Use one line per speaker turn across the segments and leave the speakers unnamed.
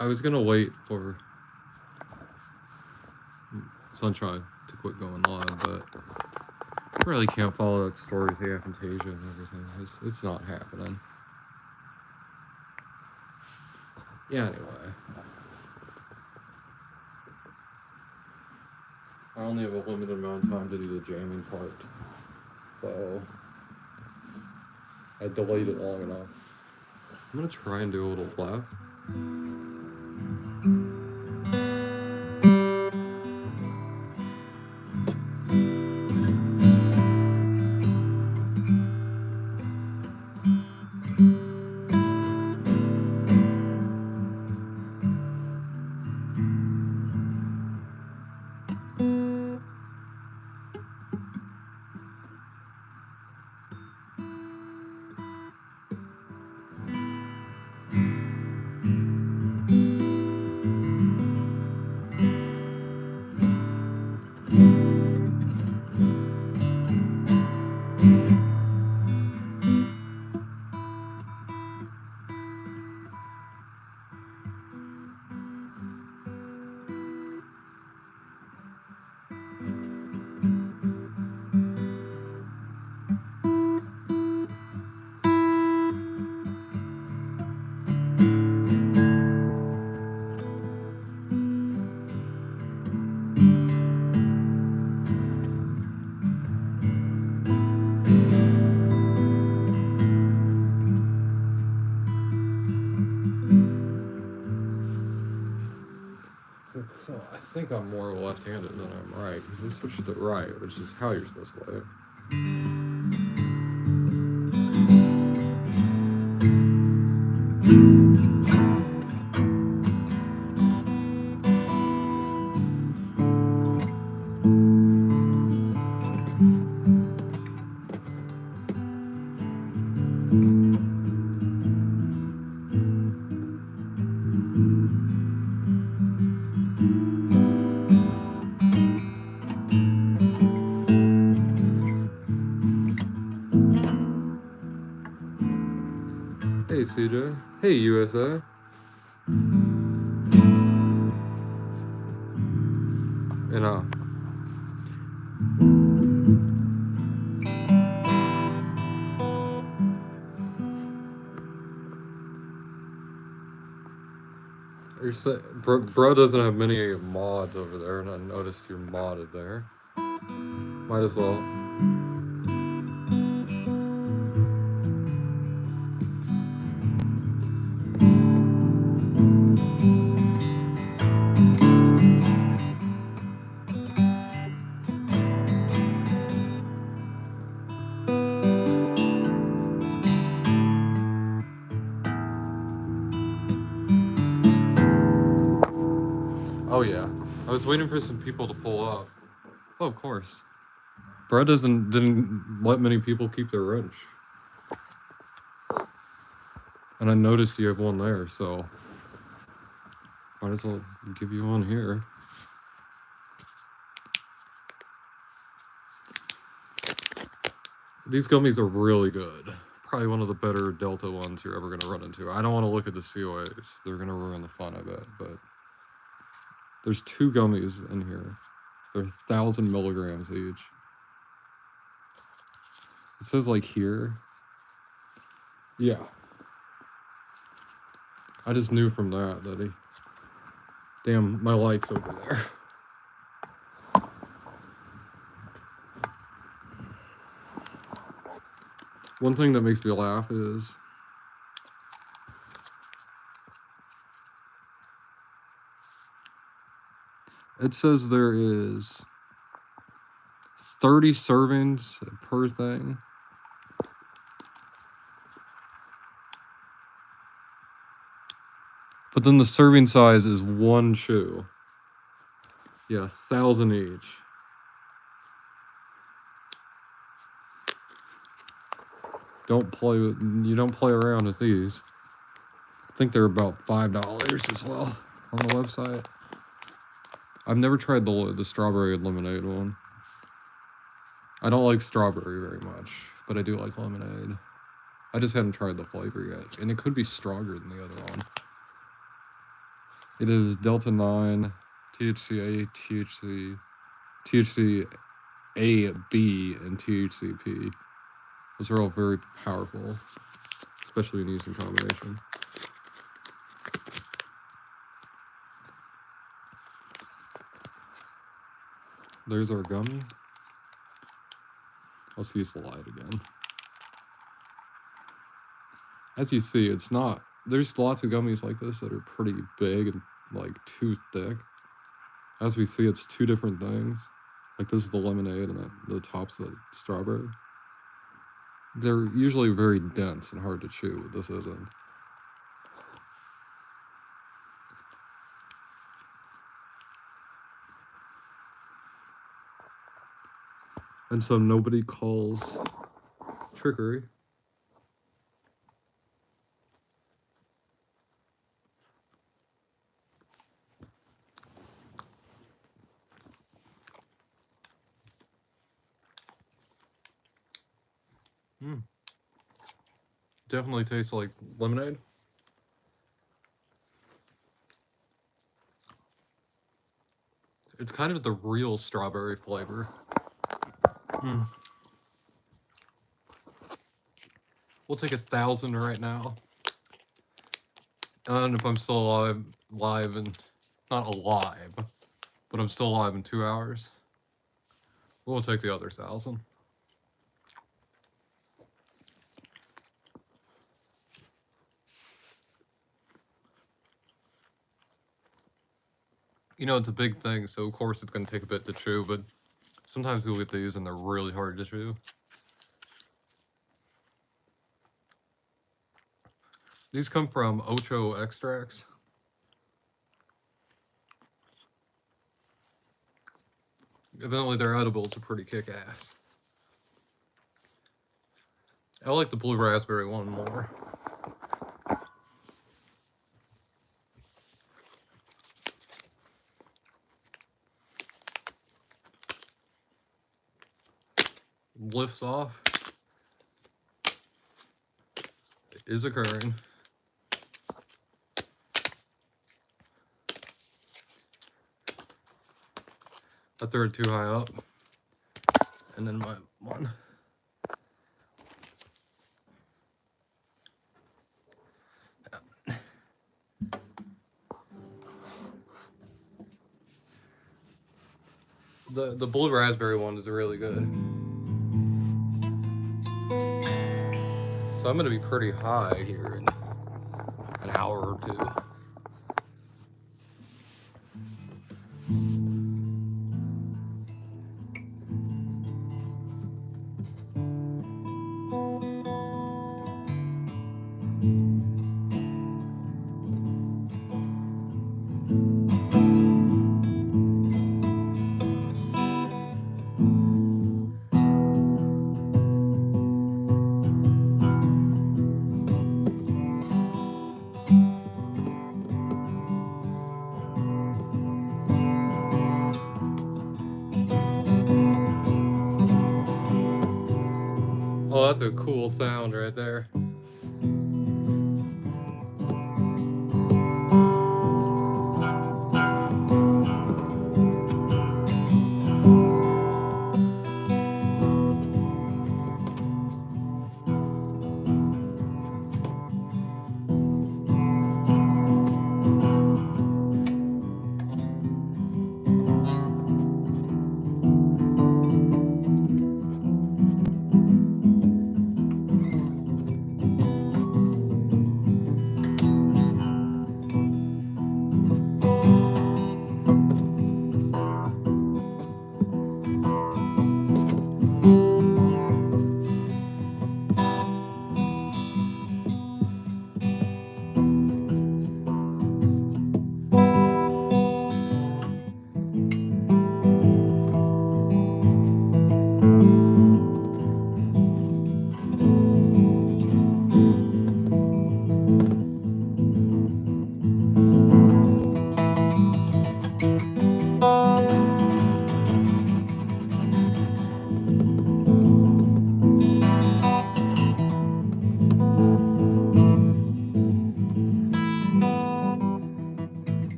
I was gonna wait for Sunshine to quit going live, but I really can't follow that story with the Aphantasia and everything. It's not happening. Yeah, anyway. I only have a limited amount of time to do the jamming part, so I delayed it long enough. I'm gonna try and do a little left. So I think I'm more left-handed than I'm right, because they switched to right, which is how you're supposed to play it. Hey, CJ. Hey, USA. And bro doesn't have many mods over there, and I noticed you're modded there. Might as well. Oh yeah, I was waiting for some people to pull up. Oh, of course. Bro didn't let many people keep their wrench. And I noticed you have one there, so might as well give you one here. These gummies are really good. Probably one of the better Delta ones you're ever going to run into. I don't want to look at the COAs. They're going to ruin the fun, I bet. But there's 2 gummies in here. They're 1,000 milligrams each. It says like here. Yeah. I just knew from that he... Damn, my light's over there. One thing that makes me laugh is it says there is 30 servings per thing. But then the serving size is 1 chew. Yeah, 1,000 each. You don't play around with these. I think they're about $5 as well on the website. I've never tried the strawberry and lemonade one. I don't like strawberry very much, but I do like lemonade. I just haven't tried the flavor yet, and it could be stronger than the other one. It is Delta 9, THCA, THC A, B, and THCP. Those are all very powerful, especially when used in combination. There's our gummy. Let's use the light again. As you see, it's not, there's lots of gummies like this that are pretty big and like too thick. As we see, it's two different things. Like this is the lemonade and the top's the strawberry. They're usually very dense and hard to chew. This isn't. And so nobody calls trickery. Definitely tastes like lemonade. It's kind of the real strawberry flavor. We'll take 1,000 right now. And if I'm still alive and not alive, but I'm still alive in 2 hours, we'll take the other 1,000. You know, it's a big thing, so of course it's going to take a bit to chew, but sometimes you'll get these and they're really hard to chew. These come from Ocho Extracts. Evidently their edibles are pretty kick-ass. I like the blue raspberry one more. Lifts off. It is occurring. I threw it too high up. And then my one. The blue raspberry one is really good. So I'm gonna be pretty high here in an hour or two. Oh, that's a cool sound right there.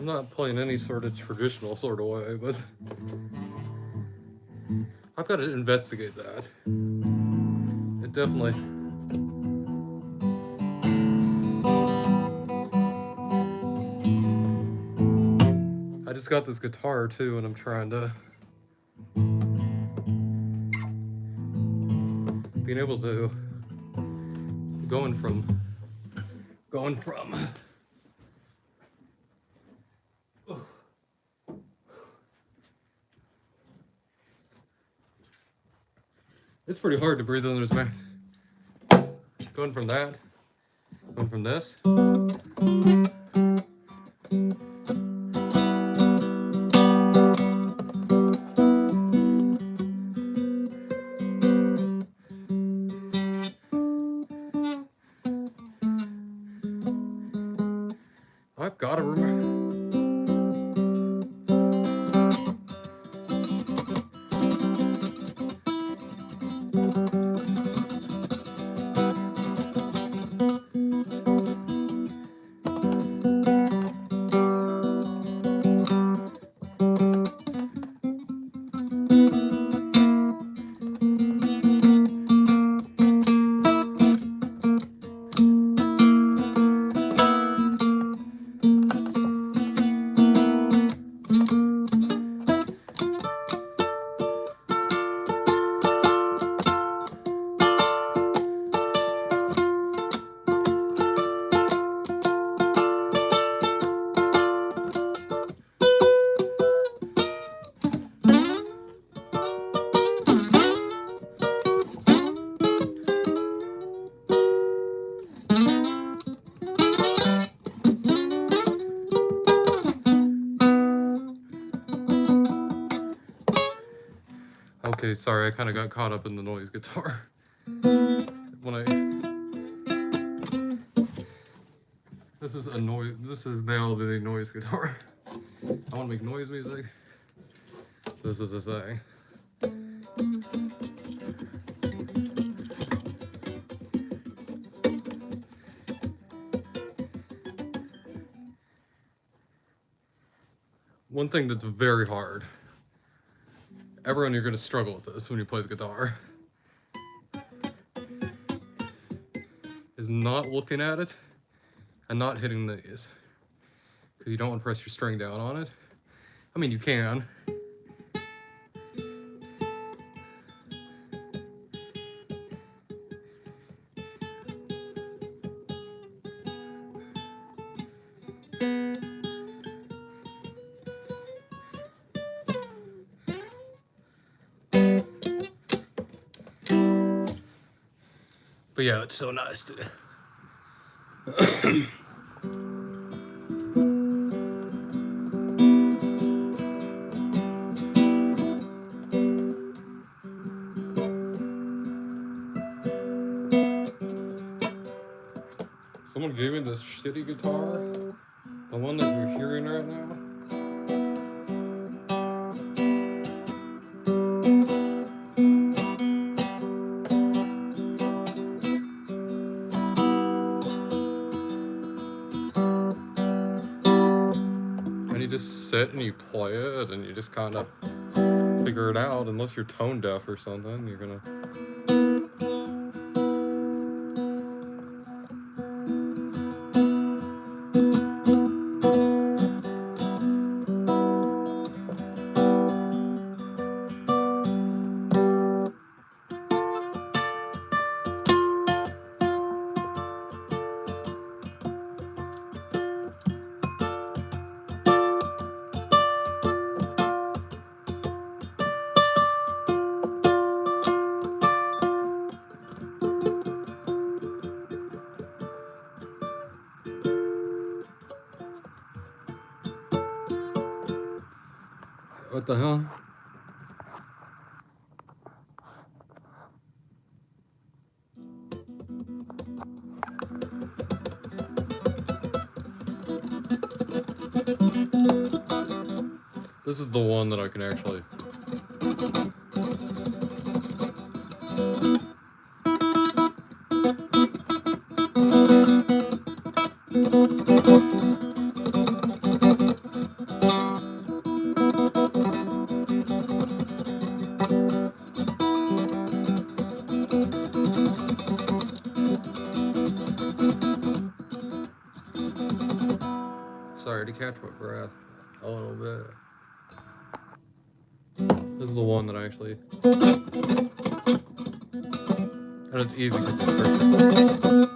I'm not playing any sort of traditional sort of way, but I've got to investigate that. It definitely... I just got this guitar too, and I'm trying to... being able to... going from... It's pretty hard to breathe under his mask. Going from that, going from this. I've got to remember. Okay, sorry, I kind of got caught up in the noise guitar. This is now the noise guitar. I want to make noise music. This is the thing. One thing that's very hard. Everyone, you're going to struggle with this when you play the guitar. Is not looking at it and not hitting these. Because you don't want to press your string down on it. I mean, you can. But yeah, it's so nice to... Someone gave me this shitty guitar, the one that you're hearing right now. And you just sit and you play it and you just kind of figure it out. Unless you're tone deaf or something, you're gonna... What the hell? This is the one that I can actually... Sorry to catch my breath a little bit. This is the one that I actually... And it's easy because it's 13.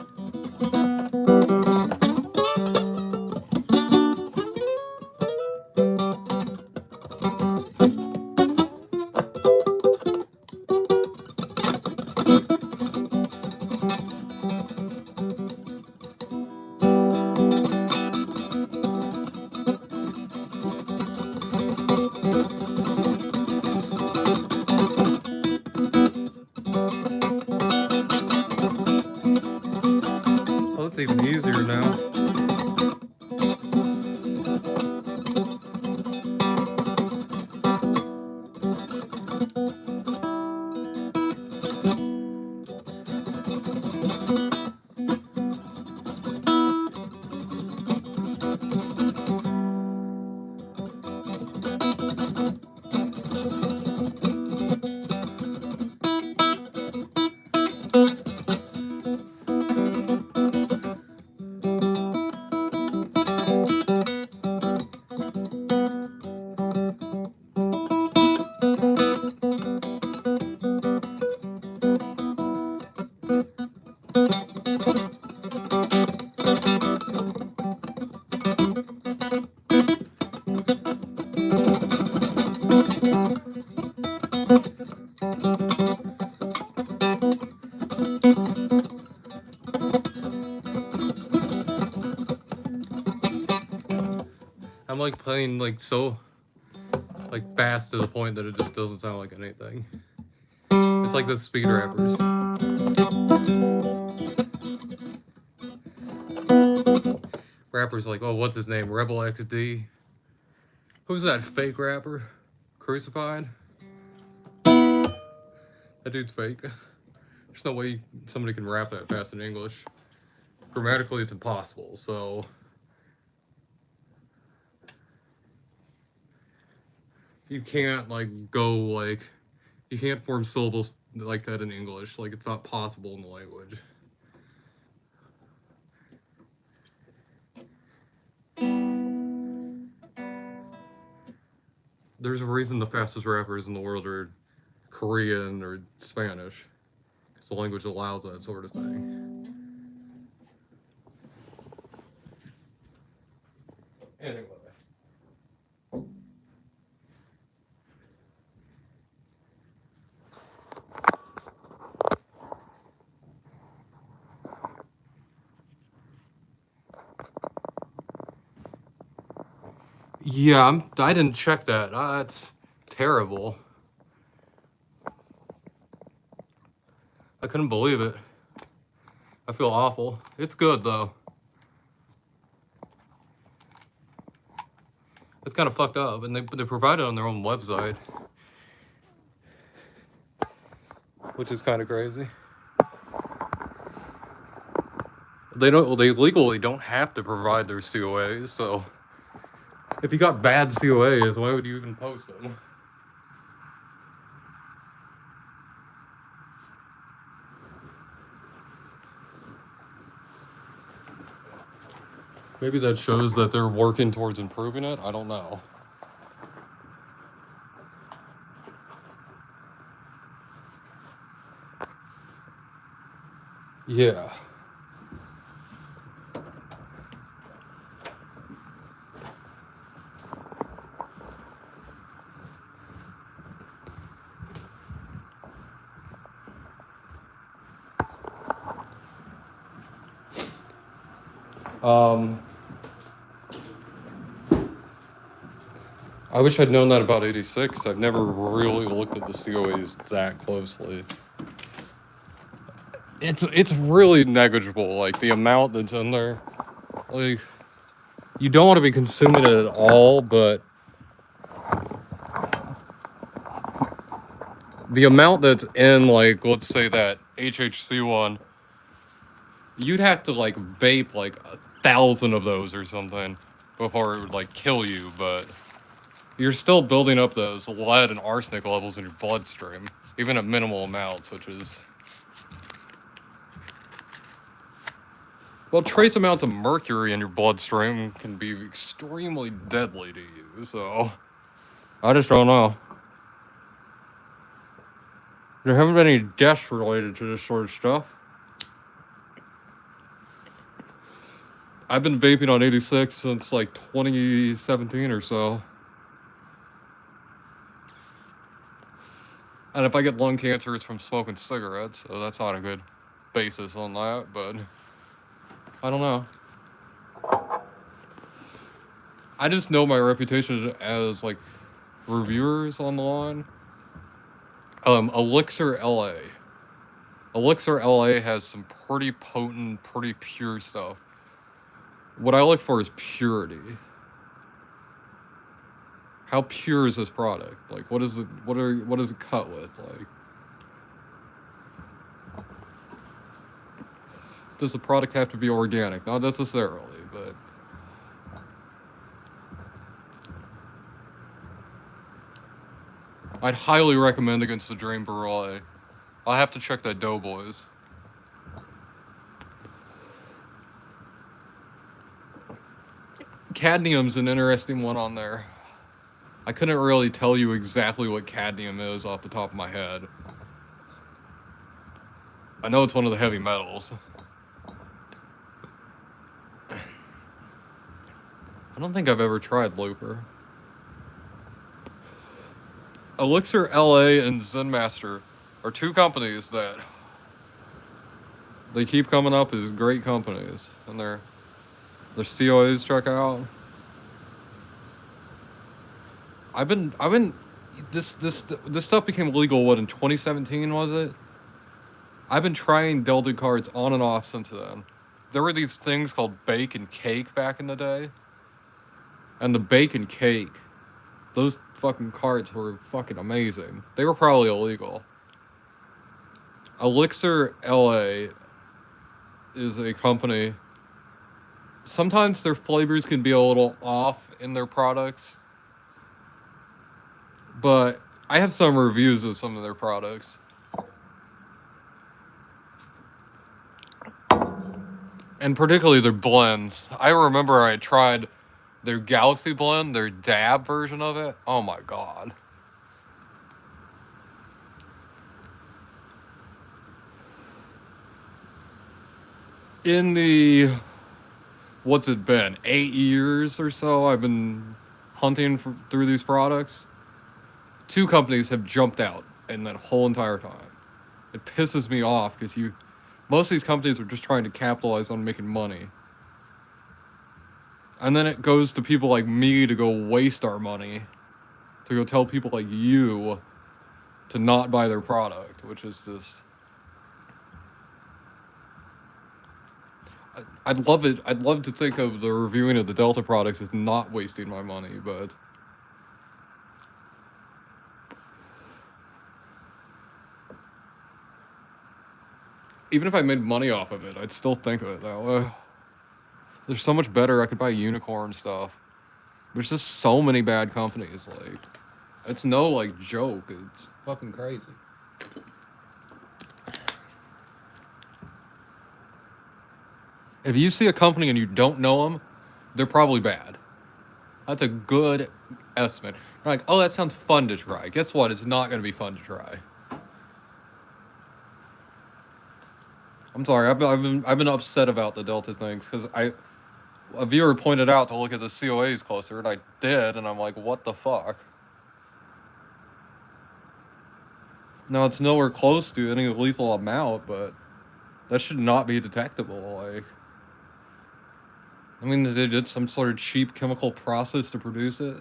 Oh, it's even easier now. I'm like playing like so like fast to the point that it just doesn't sound like anything. It's like the speed rappers. Rappers like, oh, what's his name? Rebel XD. Who's that fake rapper? Crucified? That dude's fake. There's no way somebody can rap that fast in English. Grammatically, it's impossible, so... You can't, like, go, like... You can't form syllables like that in English. Like, it's not possible in the language. There's a reason the fastest rappers in the world are Korean or Spanish. Because the language allows that sort of thing. Anyway. Yeah, I didn't check that. That's terrible. I couldn't believe it. I feel awful. It's good, though. It's kind of fucked up, and they provide it on their own website. Which is kind of crazy. They legally don't have to provide their COAs, so... If you got bad COAs, why would you even post them? Maybe that shows that they're working towards improving it. I don't know. Yeah. I wish I'd known that about 86. I've never really looked at the COAs that closely. It's really negligible, like the amount that's in there. Like, you don't want to be consuming it at all, but the amount that's in, like, let's say that HHC one, you'd have to like vape like 1,000 of those or something before it would like kill you, but you're still building up those lead and arsenic levels in your bloodstream, even at minimal amounts, which is... Well, trace amounts of mercury in your bloodstream can be extremely deadly to you, so I just don't know. There haven't been any deaths related to this sort of stuff. I've been vaping on 86 since like 2017 or so. And if I get lung cancer, it's from smoking cigarettes, so that's not a good basis on that, but I don't know. I just know my reputation as like reviewers on the line. Elixir LA. Elixir LA has some pretty potent, pretty pure stuff. What I look for is purity. How pure is this product? Like, what is it? What is it cut with? Like, does the product have to be organic? Not necessarily, but I'd highly recommend Against the Dream Brulee. I'll have to check that Doughboys. Cadmium's an interesting one on there. I couldn't really tell you exactly what cadmium is off the top of my head. I know it's one of the heavy metals. I don't think I've ever tried Looper. Elixir LA and Zen Master are two companies that they keep coming up as great companies, and their COAs check out. This stuff became legal what in 2017 was it? I've been trying Delta cards on and off since then. There were these things called Bake and Cake back in the day, and the Bake and Cake, those fucking cards were fucking amazing. They were probably illegal. Elixir LA is a company. Sometimes their flavors can be a little off in their products, but I have some reviews of some of their products. And particularly their blends. I remember I tried their Galaxy blend, their dab version of it. Oh my god. In the, what's it been, 8 years or so I've been hunting through these products, 2 companies have jumped out in that whole entire time. It pisses me off because most of these companies are just trying to capitalize on making money. And then it goes to people like me to go waste our money, to go tell people like you to not buy their product, which is just... I'd love it. I'd love to think of the reviewing of the Delta products as not wasting my money, but... even if I made money off of it, I'd still think of it that way. There's so much better. I could buy unicorn stuff. There's just so many bad companies. Like, it's no like joke. It's fucking crazy. If you see a company and you don't know them, they're probably bad. That's a good estimate. You're like, oh, that sounds fun to try. Guess what? It's not going to be fun to try. I'm sorry. I've been upset about the Delta things because a viewer pointed out to look at the COAs closer, and I did, and I'm like, what the fuck? Now, it's nowhere close to any lethal amount, but that should not be detectable. Like, I mean, they did some sort of cheap chemical process to produce it.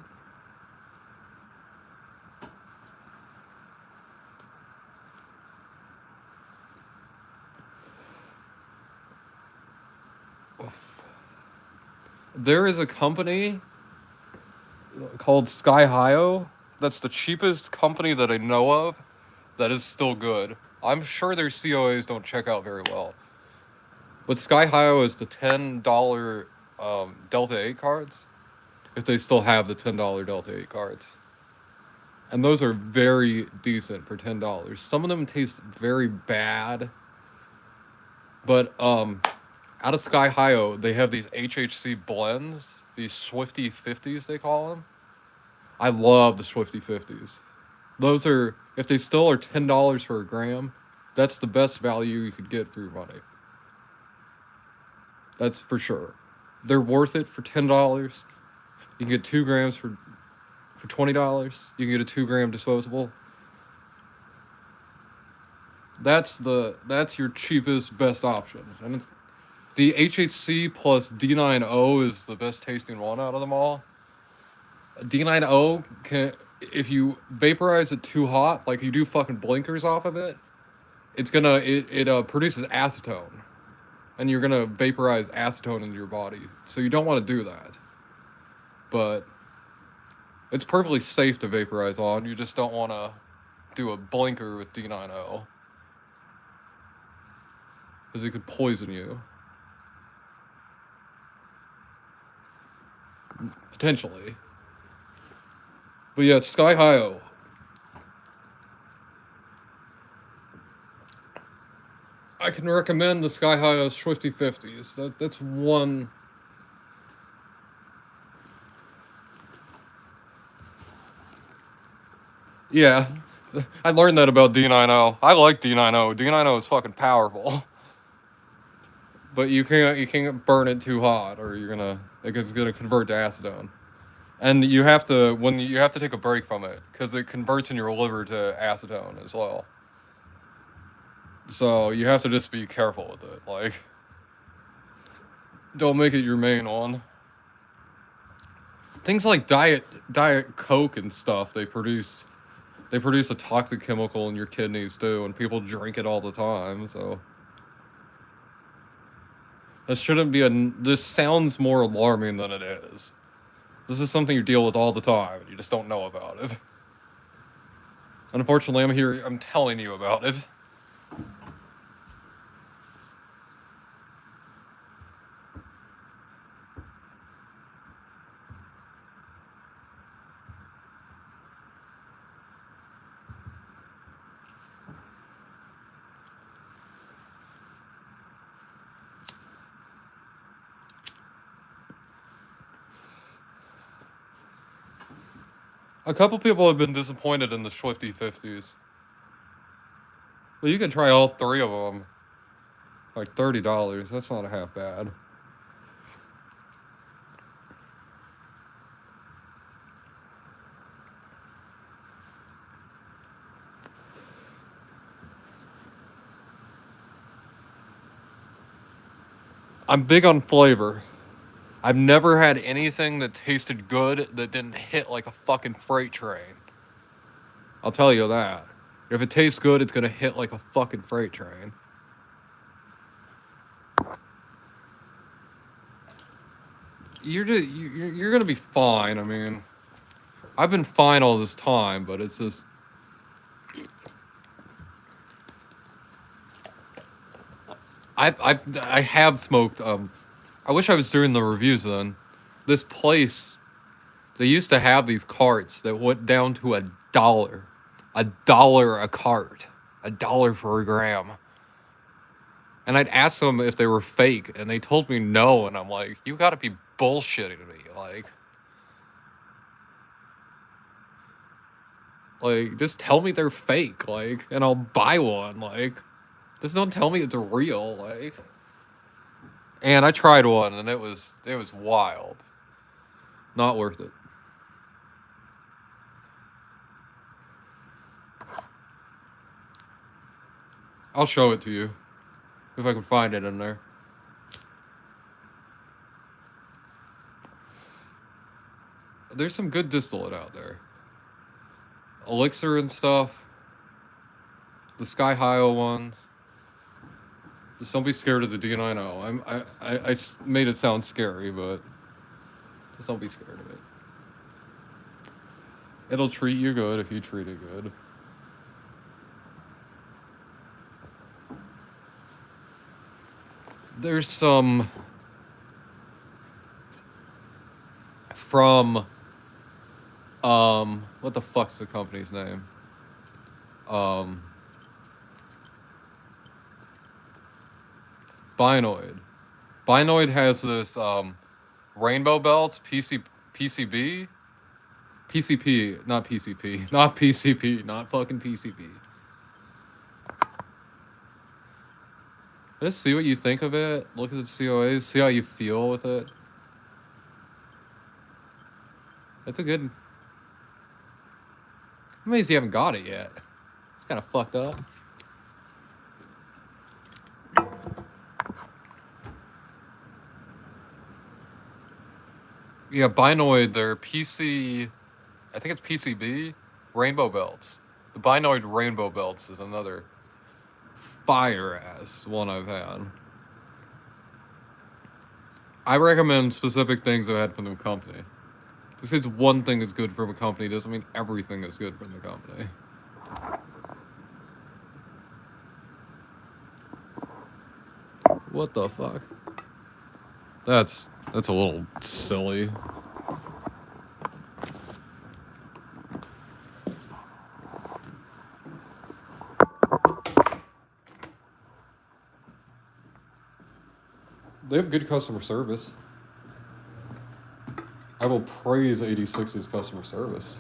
There is a company called Sky-Hio that's the cheapest company that I know of that is still good. I'm sure their COAs don't check out very well. But Sky-Hio is the $10 Delta 8 cards, if they still have the $10 Delta 8 cards. And those are very decent for $10. Some of them taste very bad, but Out of Sky Hio, they have these HHC blends, these Swifty 50s they call them. I love the Swifty 50s. Those are, if they still are $10 for a gram, that's the best value you could get for your money. That's for sure. They're worth it for $10. You can get 2 grams for $20. You can get a 2-gram disposable. That's your cheapest, best option. And it's, the HHC plus D9O is the best tasting one out of them all. D9O can, if you vaporize it too hot, like you do fucking blinkers off of it, it's gonna it produces acetone, and you're gonna vaporize acetone into your body. So you don't want to do that. But it's perfectly safe to vaporize on. You just don't want to do a blinker with D9O because it could poison you. Potentially. But yeah, Sky Hio. I can recommend the Sky Hio Swifty 50s. That's one. Yeah, I learned that about D9O. I like D9O. D9O is fucking powerful. But you can't burn it too hot, or it's gonna convert to acetone. And you have to take a break from it because it converts in your liver to acetone as well. So you have to just be careful with it. Like, don't make it your main one. Things like Diet Coke and stuff, they produce a toxic chemical in your kidneys too, and people drink it all the time. So this shouldn't be this sounds more alarming than it is. This is something you deal with all the time, and you just don't know about it. Unfortunately, I'm telling you about it. A couple people have been disappointed in the Swifty 50s. Well, you can try all 3 of them. Like $30. That's not a half bad. I'm big on flavor. I've never had anything that tasted good that didn't hit like a fucking freight train. I'll tell you that. If it tastes good, it's gonna hit like a fucking freight train. You're gonna be fine. I mean, I've been fine all this time, but it's just. I have smoked. I wish I was doing the reviews then. This place, they used to have these carts that went down to $1, $1 a cart, $1 for a gram. And I'd ask them if they were fake, and they told me no, and I'm like, you gotta be bullshitting me, like just tell me they're fake, like, and I'll buy one, like, just don't tell me it's real, like. And I tried one, and it was wild, not worth it. I'll show it to you if I can find it in there. There's some good distillate out there. Elixir and stuff. The Sky Hio ones. Just don't be scared of the D9O. I made it sound scary, but just don't be scared of it. It'll treat you good if you treat it good. There's some from what the fuck's the company's name? Binoid. Binoid has this rainbow belts, PCP, not PCP, not PCP, not fucking PCP. Just see what you think of it. Look at the COAs. See how you feel with it. It's a good. I'm amazed you haven't got it yet. It's kind of fucked up. Yeah, Binoid, they're PC. I think it's PCB rainbow belts. The Binoid rainbow belts is another fire ass one I've had. I recommend specific things I've had from the company. Just because one thing is good from a company doesn't mean everything is good from the company. What the fuck? That's a little silly. They have good customer service. I will praise 86's customer service.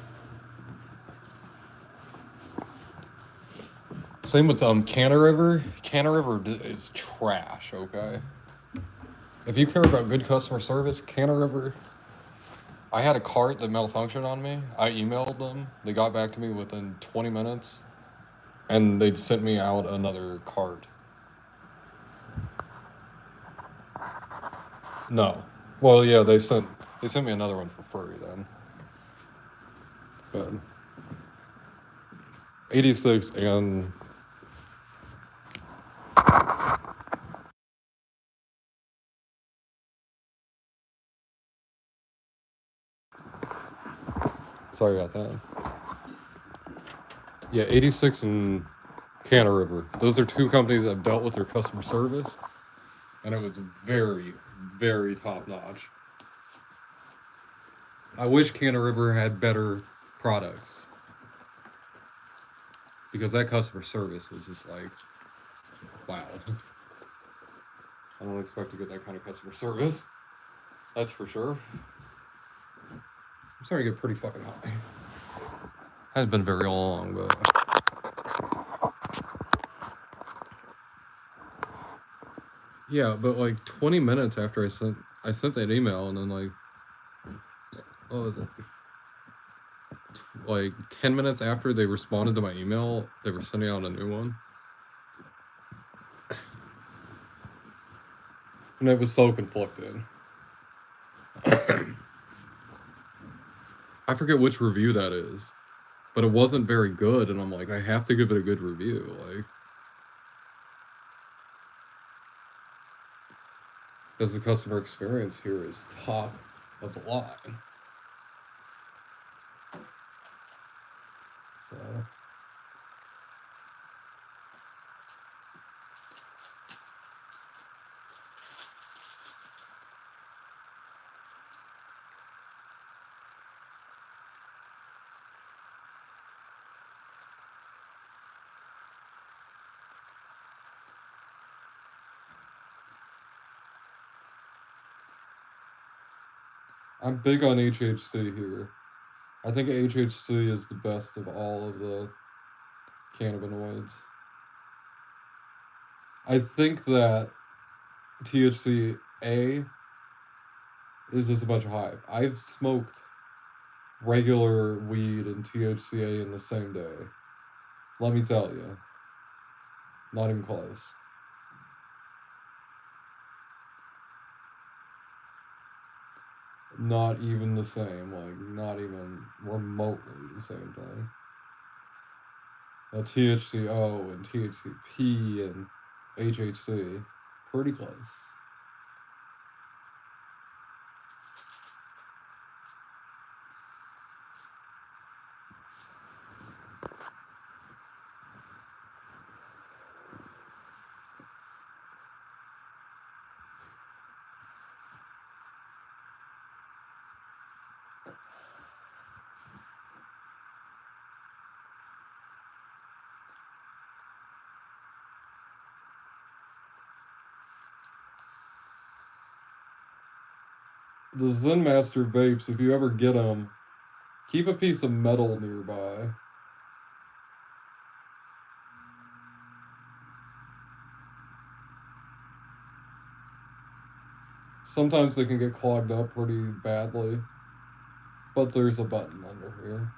Same with Canna River. Canna River is trash, okay? If you care about good customer service, Canna River... I had a cart that malfunctioned on me. I emailed them. They got back to me within 20 minutes. And they'd sent me out another cart. No. Well, yeah, they sent me another one for free then. But 86 and sorry about that. Yeah, 86 and Canna River. Those are two companies that have dealt with their customer service, and it was very, very top notch. I wish Canna River had better products, because that customer service was just like, wow. I don't expect to get that kind of customer service. That's for sure. I'm starting to get pretty fucking high. Hasn't been very long, but yeah, but like 20 minutes after I sent that email, and then like, what was it? Like 10 minutes after they responded to my email, they were sending out a new one. And it was so conflicted. I forget which review that is, but it wasn't very good, and I'm like, I have to give it a good review, like, because the customer experience here is top of the line. So I'm big on HHC here. I think HHC is the best of all of the cannabinoids. I think that THC-A is just a bunch of hype. I've smoked regular weed and THCA in the same day. Let me tell you, not even close. Not even the same, like, not even remotely the same thing. THCO and THCP and HHC, pretty close. The Zen Master vapes, if you ever get them, keep a piece of metal nearby. Sometimes they can get clogged up pretty badly, but there's a button under here.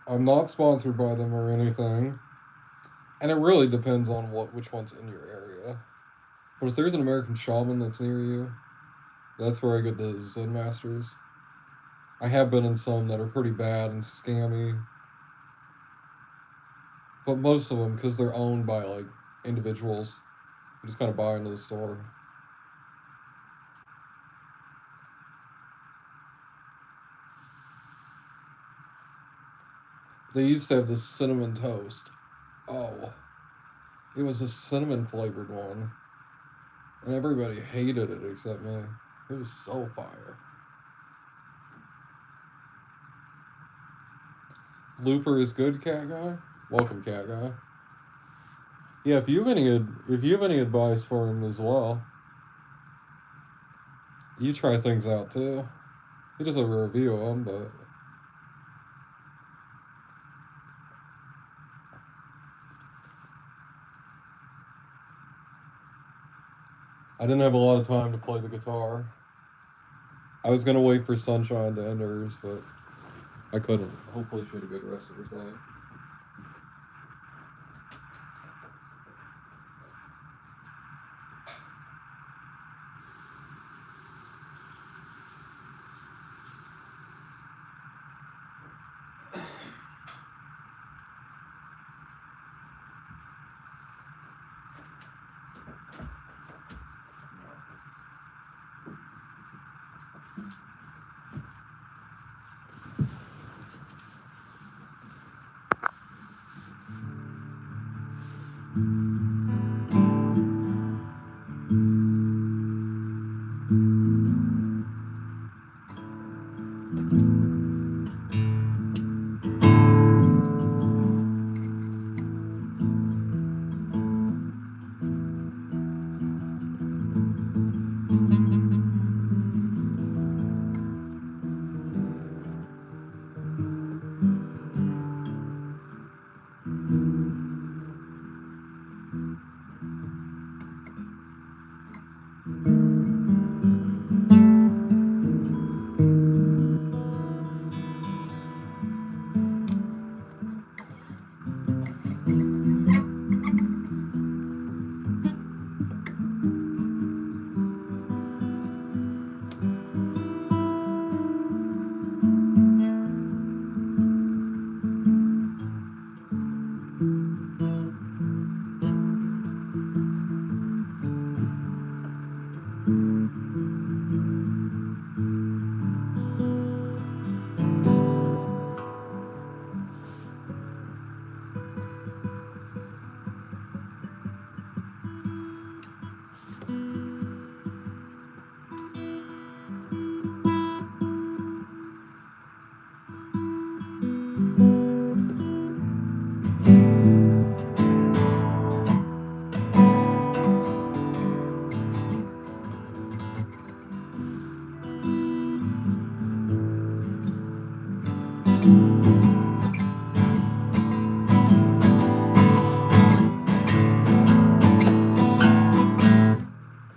I'm not sponsored by them or anything, and it really depends on which one's in your area. But if there's an American Shaman that's near you, that's where I get the Zen Masters. I have been in some that are pretty bad and scammy, but most of them, because they're owned by like individuals, you just kind of buy into the store. They used to have this cinnamon toast. Oh, it was a cinnamon flavored one, and everybody hated it except me. It was so fire. Looper is good, cat guy. Welcome, cat guy. Yeah, if you have any advice for him as well, you try things out too. He does a review of them, but I didn't have a lot of time to play the guitar. I was gonna wait for Sunshine to end hers, but I couldn't. Hopefully, she had a good rest of her time.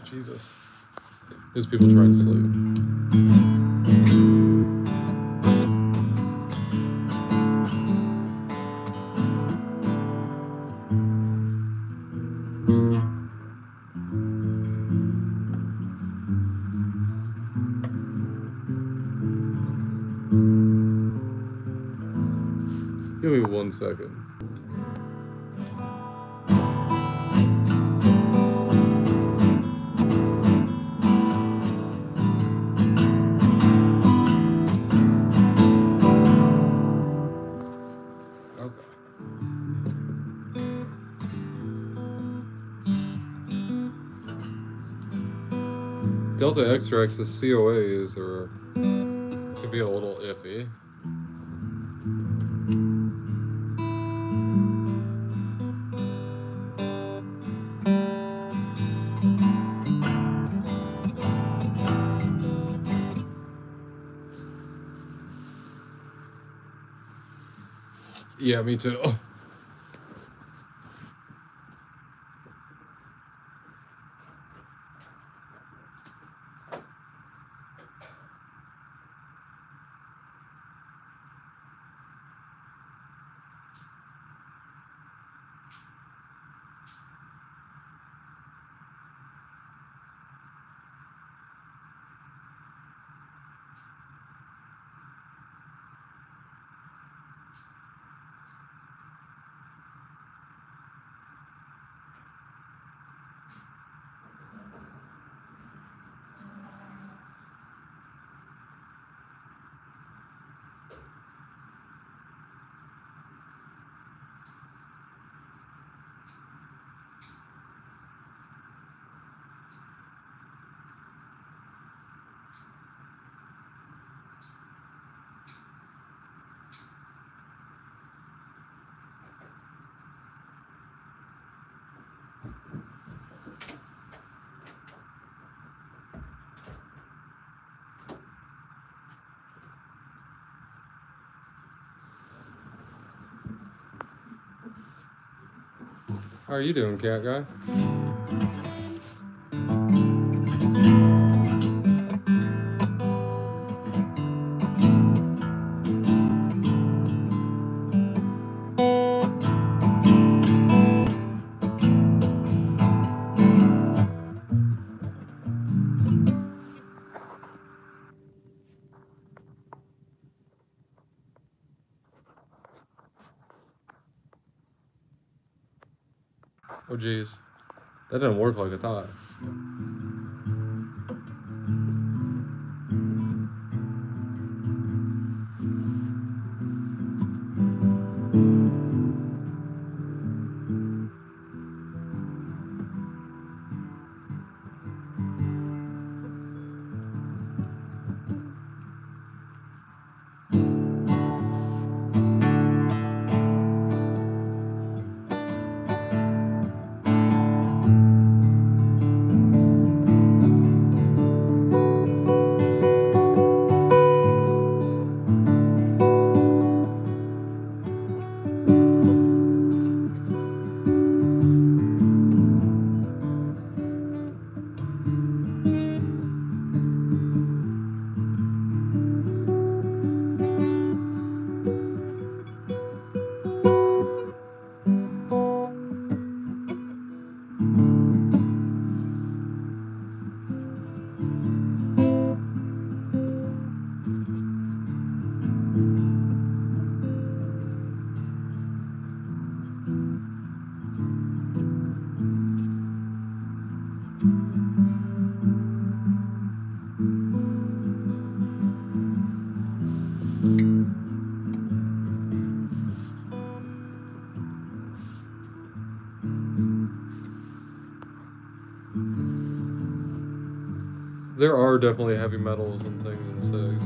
Jesus. There's people trying to sleep. Give me 1 second. Delta extracts, the COAs could be a little iffy. Yeah, me too. How are you doing, cat guy? Oh, geez. That didn't work like I thought. There are definitely heavy metals and things in cigs.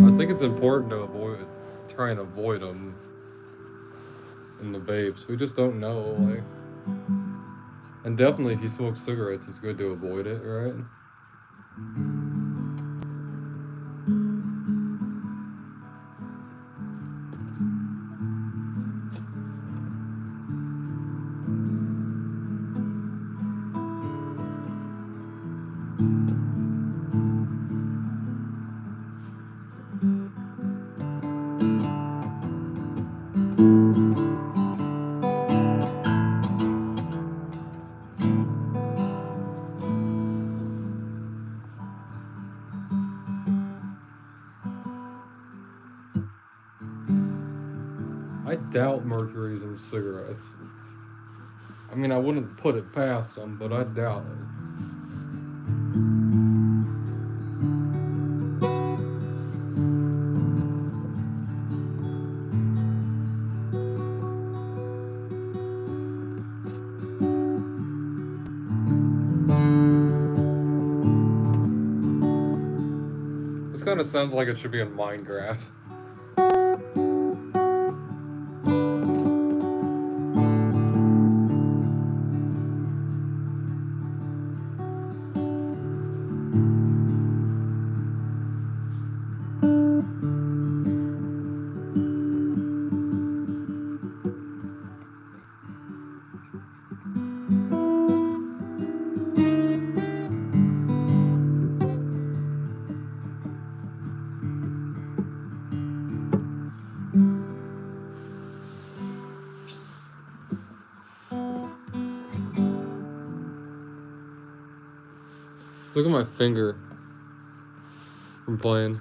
I think it's important to try and avoid them in the vapes. We just don't know, like. And definitely, if you smoke cigarettes, it's good to avoid it, right? I doubt mercury's in cigarettes. I mean, I wouldn't put it past them, but I doubt it. kind of sounds like it should be in Minecraft. Look at my finger from playing.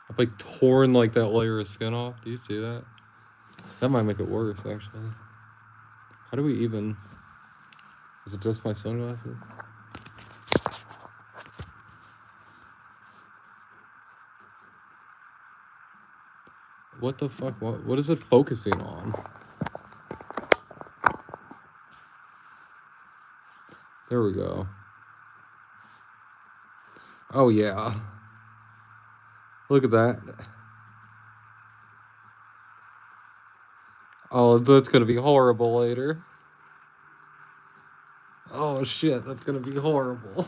I've like torn like that layer of skin off. Do you see that? That might make it worse, actually. How do we even... Is it just my sunglasses? What the fuck? What is it focusing on? There we go. Oh, yeah. Look at that. Oh, that's gonna be horrible later. Oh, shit, that's gonna be horrible.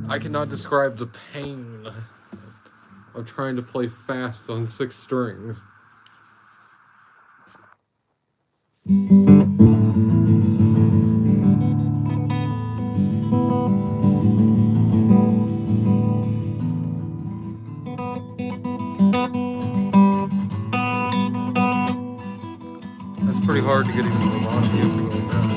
I cannot describe the pain of trying to play fast on 6 strings. That's pretty hard to get even the harmony if we go like that.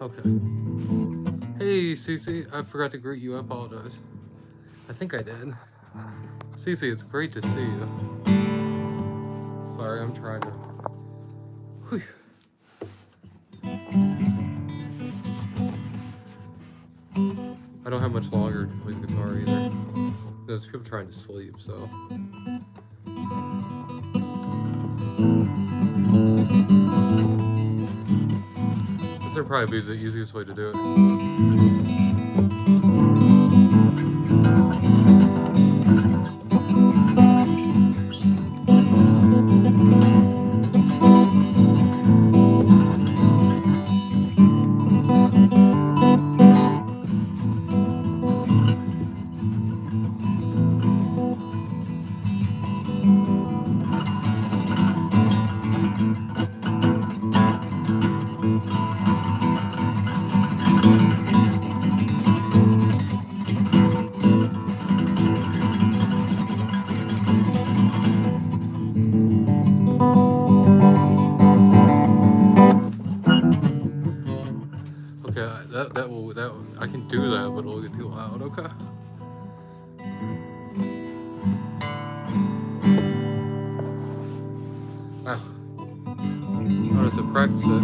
Okay. Hey, Cece, I forgot to greet you. I apologize. I think I did. Cece, it's great to see you. Sorry, I'm trying to. Whew. I don't have much longer to play the guitar either. There's people trying to sleep, so. This would probably be the easiest way to do it. Okay, that I can do that, but it'll get too loud. Okay. Wow. I'll have to practice it.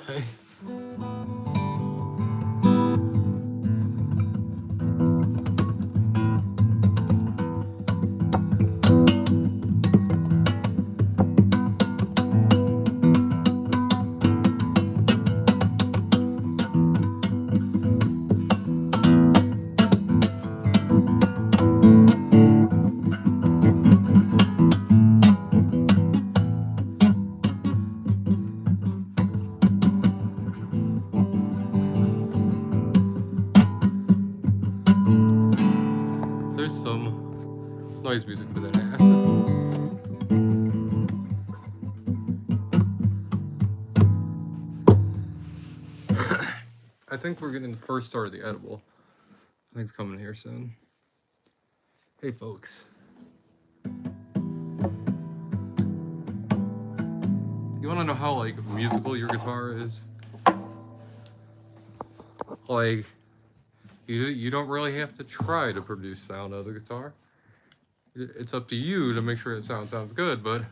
Okay. There's some noise music for that ass. I think we're getting the first start of the edible. I think it's coming here soon. Hey, folks. You want to know how like musical your guitar is? Like, you don't really have to try to produce sound out of the guitar. It's up to you to make sure it sounds good, but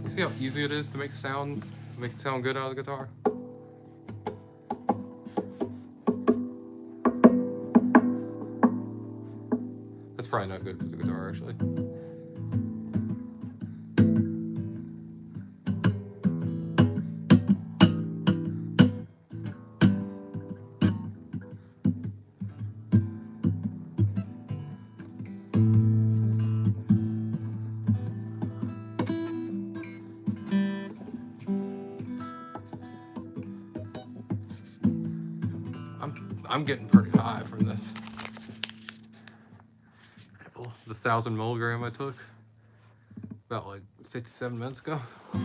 you see how easy it is to make it sound good out of the guitar? That's probably not good for the guitar, actually. I'm getting pretty high from this. The 1,000 milligram I took about like 57 minutes ago. A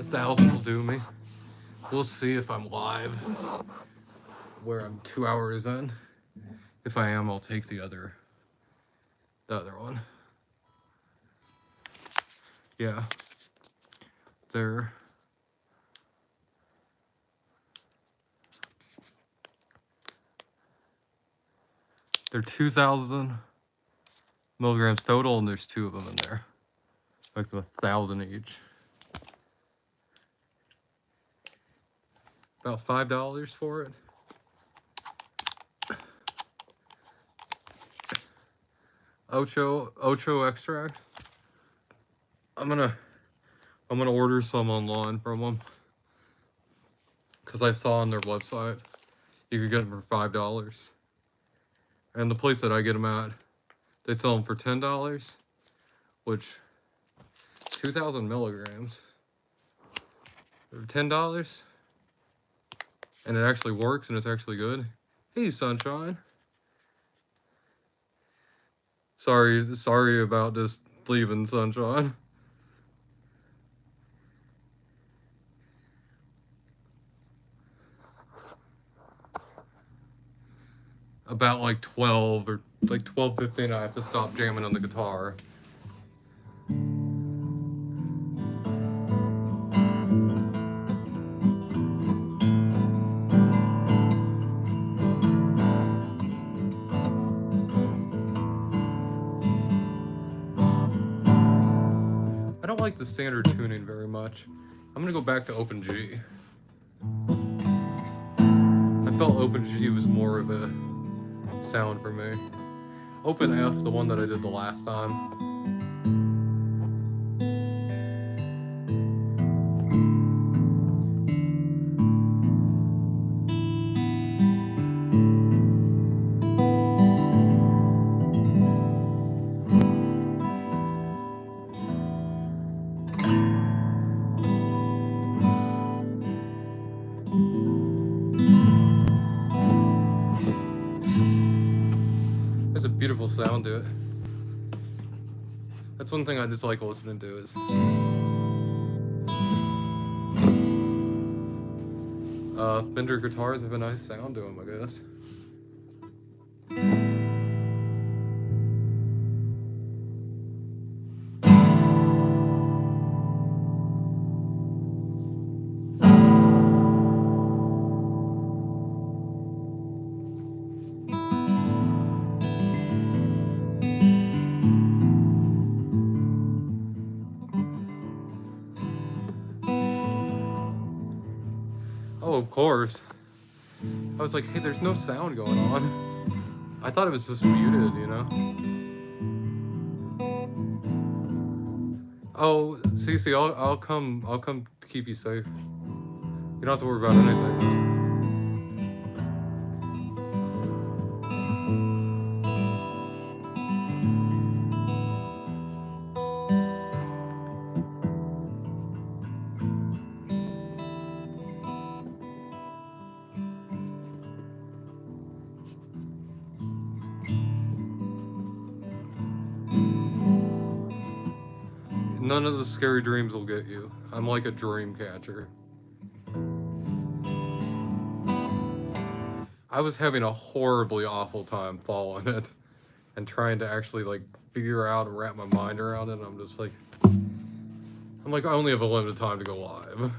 1,000 will do me. We'll see if I'm live, where I'm 2 hours in. If I am, I'll take the other one. Yeah. They're 2,000 milligrams total, and there's 2 of them in there. Makes them 1,000 each. About $5 for it. Ocho extracts. I'm gonna I'm gonna order some online from them. Because I saw on their website, you could get them for $5. And the place that I get them at, they sell them for $10, which 2,000 milligrams for $10, and it actually works and it's actually good. Hey, Sunshine. Sorry about just leaving, Sunshine. About like 12 or like 12:15, I have to stop jamming on the guitar. I don't like the standard tuning very much. I'm gonna go back to Open G. I felt Open G was more of a sound for me. Open F, the one that I did the last time. There's a beautiful sound to it. That's one thing I just like listening to is Fender guitars have a nice sound to them, I guess. Oh, of course. I was like, hey, there's no sound going on. I thought it was just muted, you know? Oh, Cece, I'll come to keep you safe. You don't have to worry about anything. None of the scary dreams will get you. I'm like a dream catcher. I was having a horribly awful time following it and trying to actually like figure out and wrap my mind around it. And I'm just like, I only have a limited time to go live.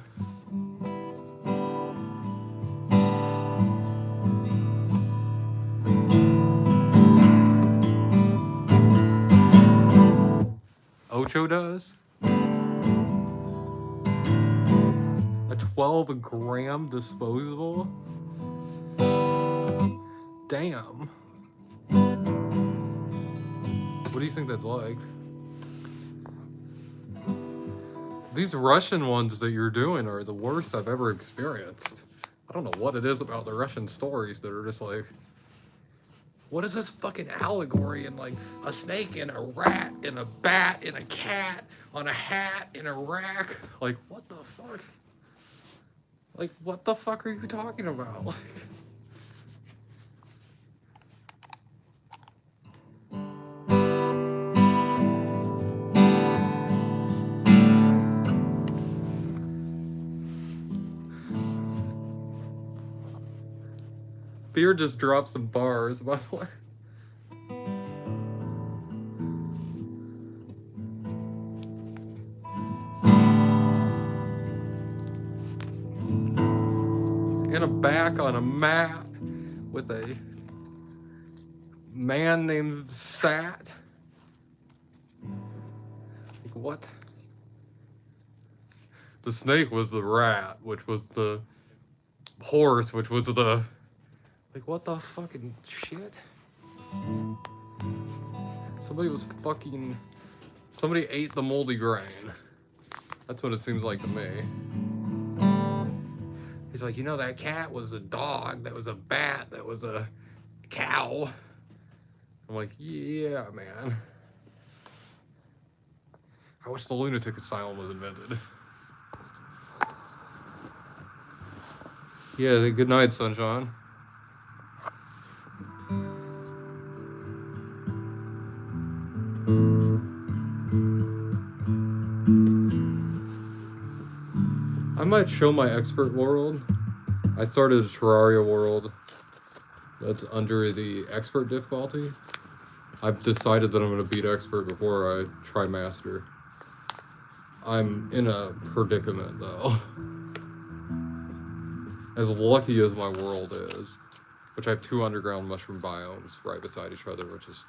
Ocho does? A 12-gram disposable? Damn. What do you think that's like? These Russian ones that you're doing are the worst I've ever experienced. I don't know what it is about the Russian stories that are just like, what is this fucking allegory and like a snake and a rat and a bat and a cat on a hat in a rack? Like, what the fuck? Like, what the fuck are you talking about? Like, Beer just dropped some bars, by the way. And a back on a map with a man named Sat. Like, what? The snake was the rat, which was the horse, which was the... Like, what the fucking shit? Somebody ate the moldy grain. That's what it seems like to me. He's like, you know, that cat was a dog, that was a bat, that was a cow. I'm like, yeah, man. I wish the lunatic asylum was invented. Yeah, good night, sunshine. I might show my expert world. I started a Terraria world that's under the expert difficulty. I've decided that I'm going to beat expert before I try master. I'm in a predicament, though. As lucky as my world is, which I have 2 underground mushroom biomes right beside each other, which is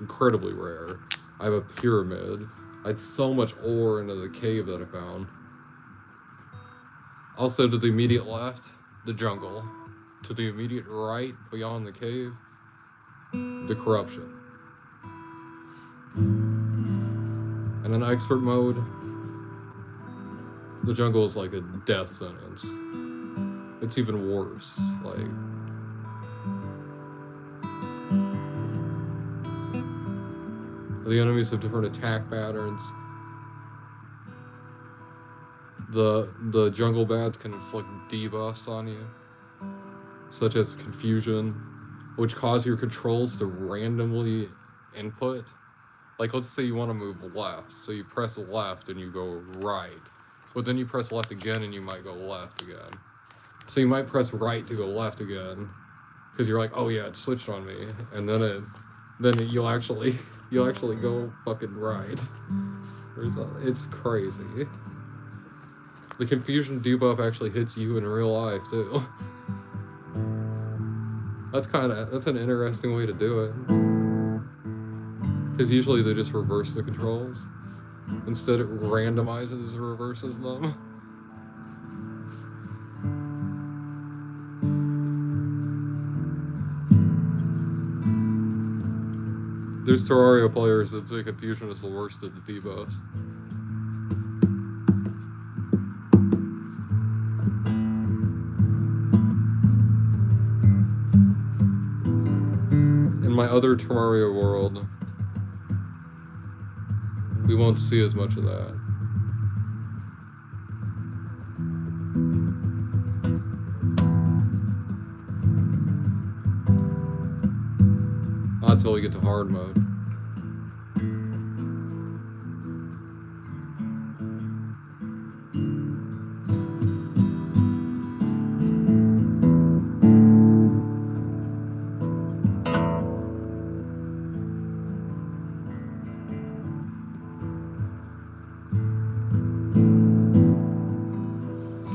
incredibly rare. I have a pyramid. I had so much ore into the cave that I found. Also, to the immediate left, the jungle. To the immediate right, beyond the cave, the corruption. And in expert mode, the jungle is like a death sentence. It's even worse. Like, the enemies have different attack patterns. The jungle bats can inflict debuffs on you, such as confusion, which cause your controls to randomly input. Like, let's say you want to move left, so you press left and you go right, but then you press left again and you might go left again. So you might press right to go left again, because you're like, oh yeah, it switched on me, and then you'll actually go fucking right. It's crazy. The confusion debuff actually hits you in real life too. That's an interesting way to do it. Because usually they just reverse the controls. Instead it randomizes and reverses them. There's Terraria players that say confusion is the worst of the debuffs. In my other Terraria world, we won't see as much of that. Not until we get to hard mode.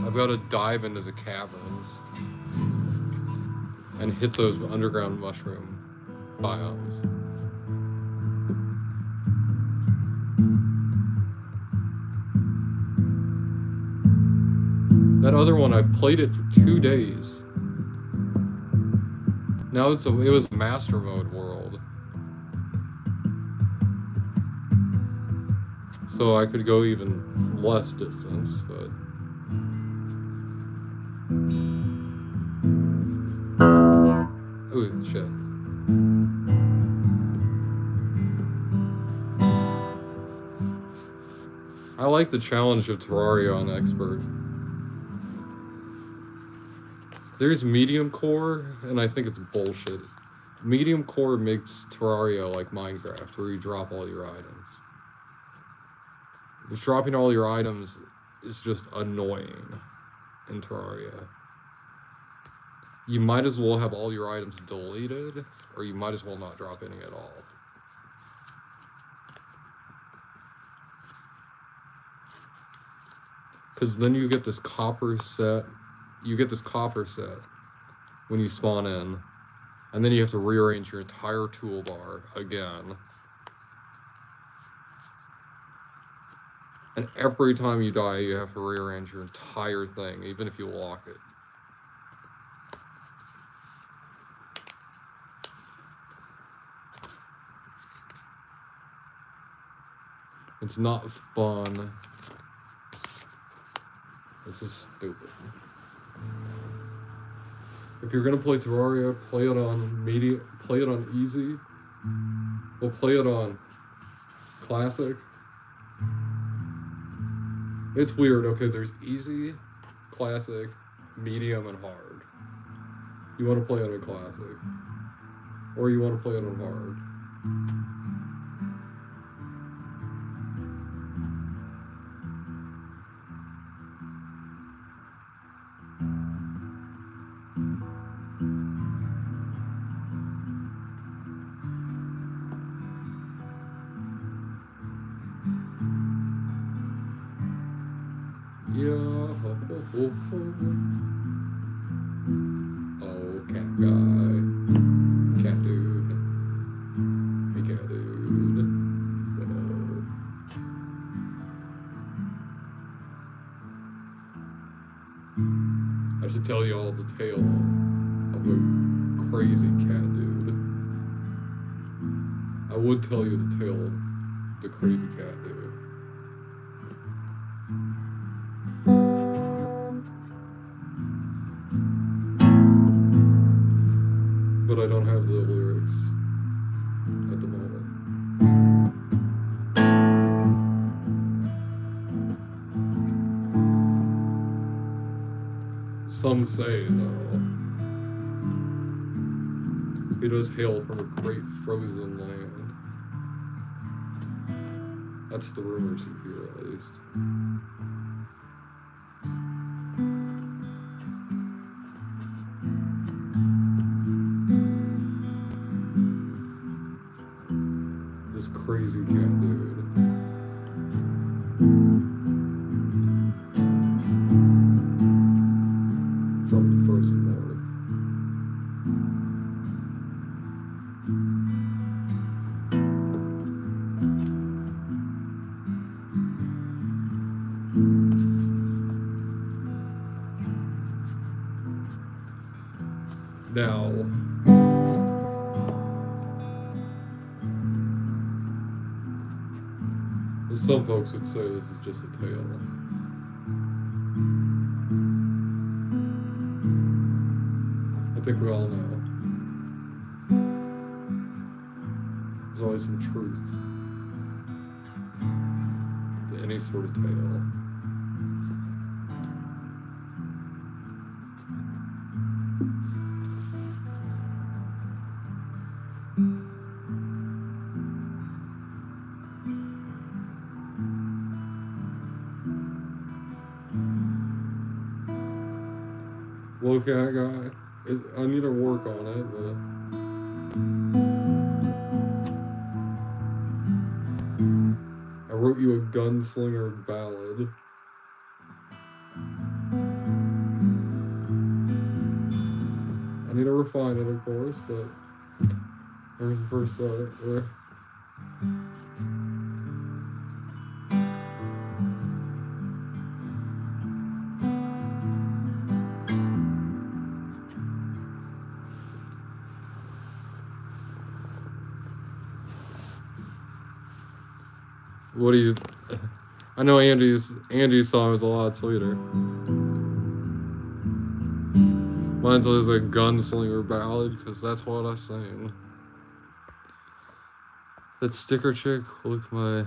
I've got to dive into the caverns and hit those underground mushroom biomes. That other one, I played it for 2 days. Now it was master mode world. So I could go even less distance, but... Ooh, shit. I like the challenge of Terraria on Expert. There's medium core, and I think it's bullshit. Medium core makes Terraria like Minecraft, where you drop all your items. Just dropping all your items is just annoying in Terraria. You might as well have all your items deleted, or you might as well not drop any at all. Because then you get this copper set. You get this copper set when you spawn in, and then you have to rearrange your entire toolbar again. And every time you die, you have to rearrange your entire thing, even if you lock it. It's not fun. This is stupid. If you're gonna play Terraria, play it on medium, play it on easy. We'll play it on classic. It's weird, okay, there's easy, classic, medium, and hard. You want to play it on classic. Or you want to play it on hard. Yeah. Oh, cat guy. Cat dude. Hey, cat dude. What up? I should tell you all the tale of a crazy cat dude. I would tell you the tale of the crazy cat dude. But I don't have the lyrics at the moment. Some say, though, he does hail from a great frozen land. That's the rumors you hear, at least. This crazy cat dude. From the frozen north. Now, some folks would say this is just a tale. I think we all know. There's always some truth to any sort of tale. Well, cat guy, I need to work on it, but I wrote you a gunslinger ballad. I need to refine it, of course, but there's the first start. What do you... I know Angie's song is a lot sweeter. Mine's always a gunslinger ballad, because that's what I sing. That sticker chick, look my...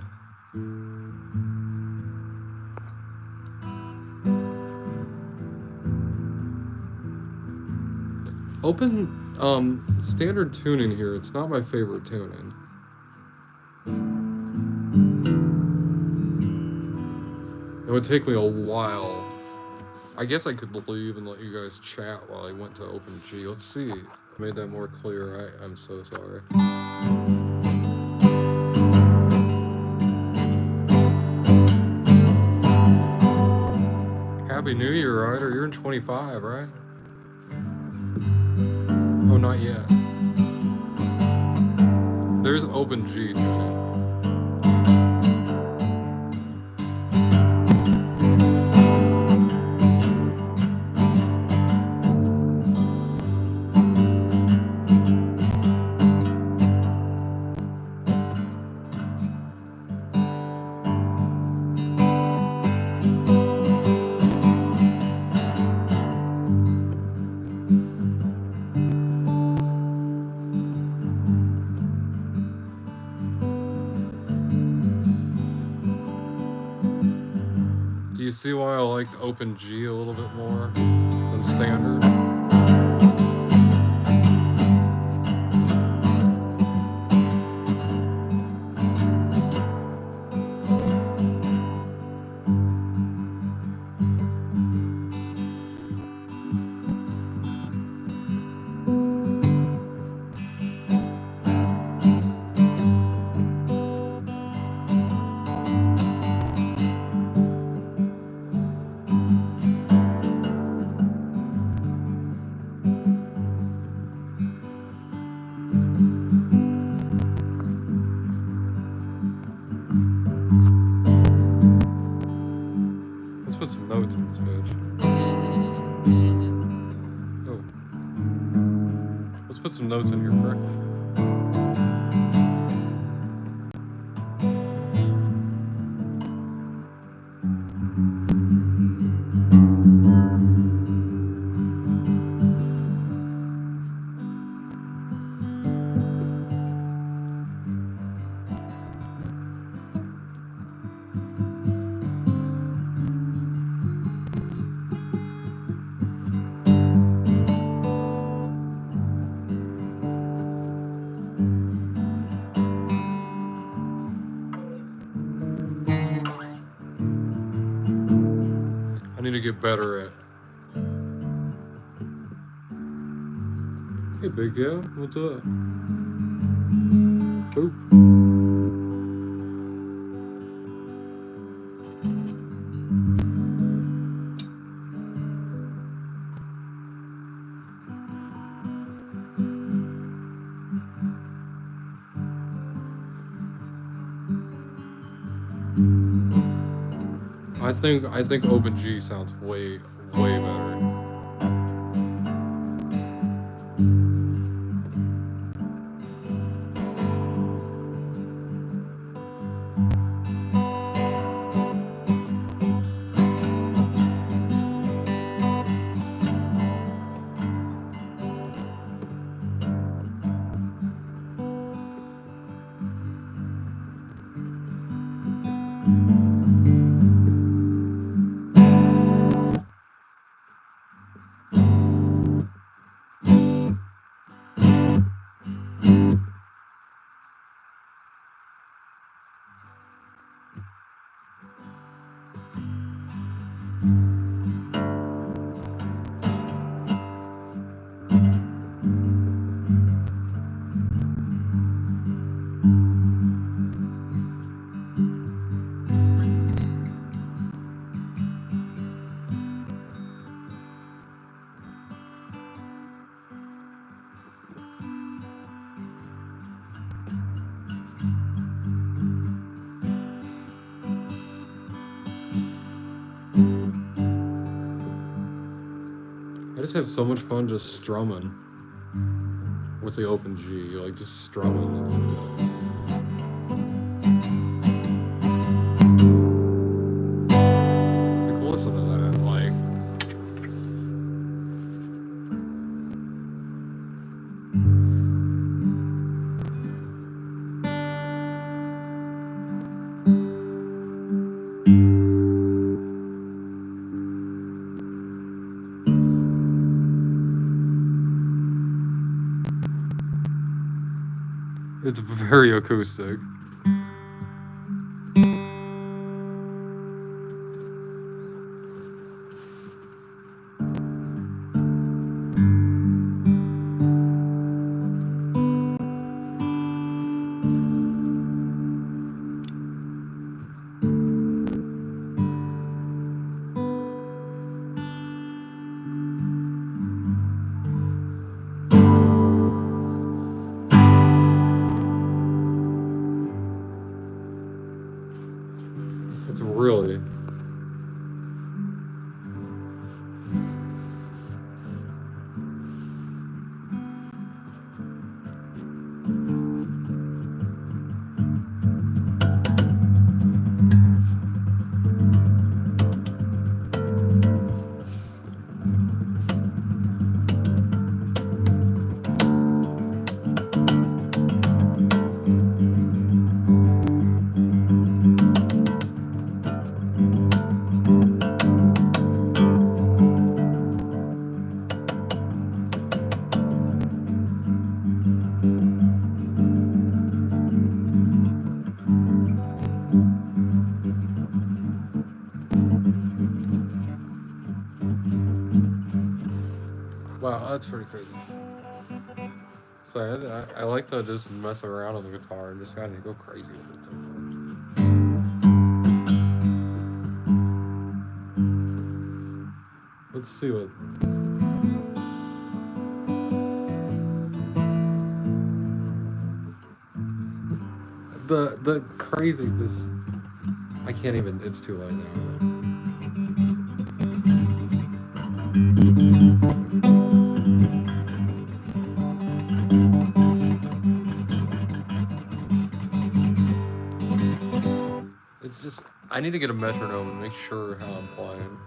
Open, standard tuning here, it's not my favorite tuning. It would take me a while. I guess I could leave and let you guys chat while I went to OpenG. Let's see. I made that more clear. I'm so sorry. Happy New Year, Ryder. You're in 25, right? Oh, not yet. There's OpenG tuning. you see why I liked OpenG a little bit more than standard? Let's put some notes in this bitch. Oh. Let's put some notes in here correctly. I need to get better at. Hey, Big Gal, what's up? Oop. I think OpenG sounds way better. I just have so much fun just strumming with the OpenG, like just strumming. Like, listen to that, like. It's very acoustic. It's really. Wow, that's pretty crazy. So I like to just mess around on the guitar and just kind of go crazy with it. Let's see what. The crazy this. I can't even. It's too late now. It's just I need to get a metronome and make sure how I'm playing.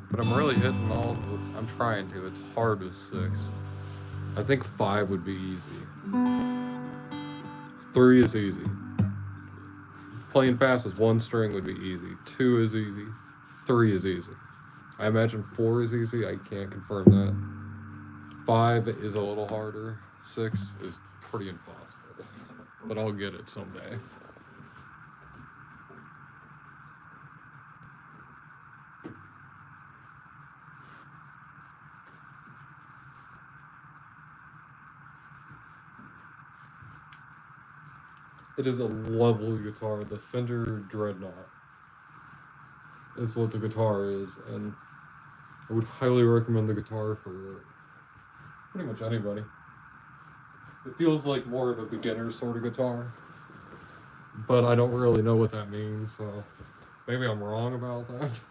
But I'm really hitting all the. I'm trying to. It's hard with 6. I think 5 would be easy. 3 is easy. Playing fast with 1 string would be easy. 2 is easy. 3 is easy. I imagine 4 is easy. I can't confirm that. 5 is a little harder. 6 is pretty impossible. But I'll get it someday. It is a lovely guitar. The Fender Dreadnought is what the guitar is, and I would highly recommend the guitar for pretty much anybody. It feels like more of a beginner sort of guitar, but I don't really know what that means, so maybe I'm wrong about that.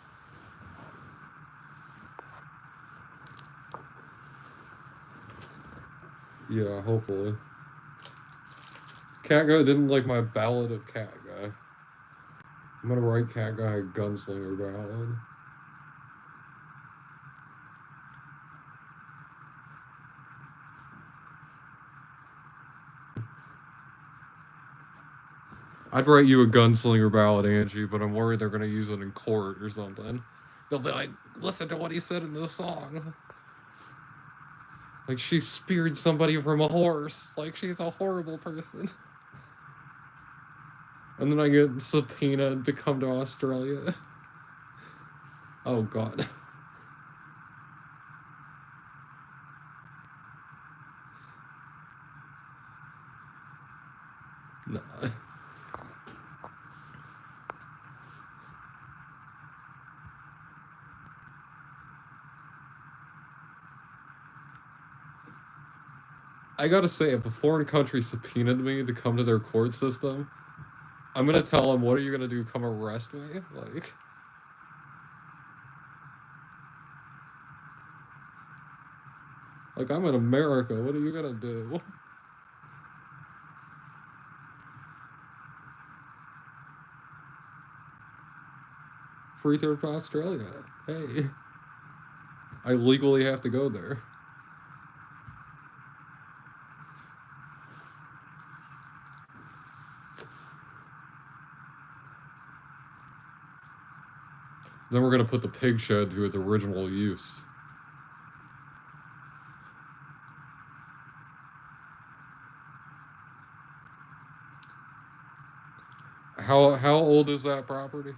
Yeah, hopefully. Cat Guy didn't like my Ballad of Cat Guy. I'm gonna write Cat Guy a Gunslinger ballad. I'd write you a Gunslinger ballad, Angie, but I'm worried they're gonna use it in court or something. They'll be like, listen to what he said in the song. Like, she speared somebody from a horse. Like, she's a horrible person. And then I get subpoenaed to come to Australia. Oh, God. Nah. I gotta say, if a foreign country subpoenaed me to come to their court system, I'm gonna tell them, what are you gonna do? Come arrest me? Like, I'm in America. What are you gonna do? Free trip to Australia. Hey. I legally have to go there. Then we're gonna put the pig shed to its original use. How old is that property?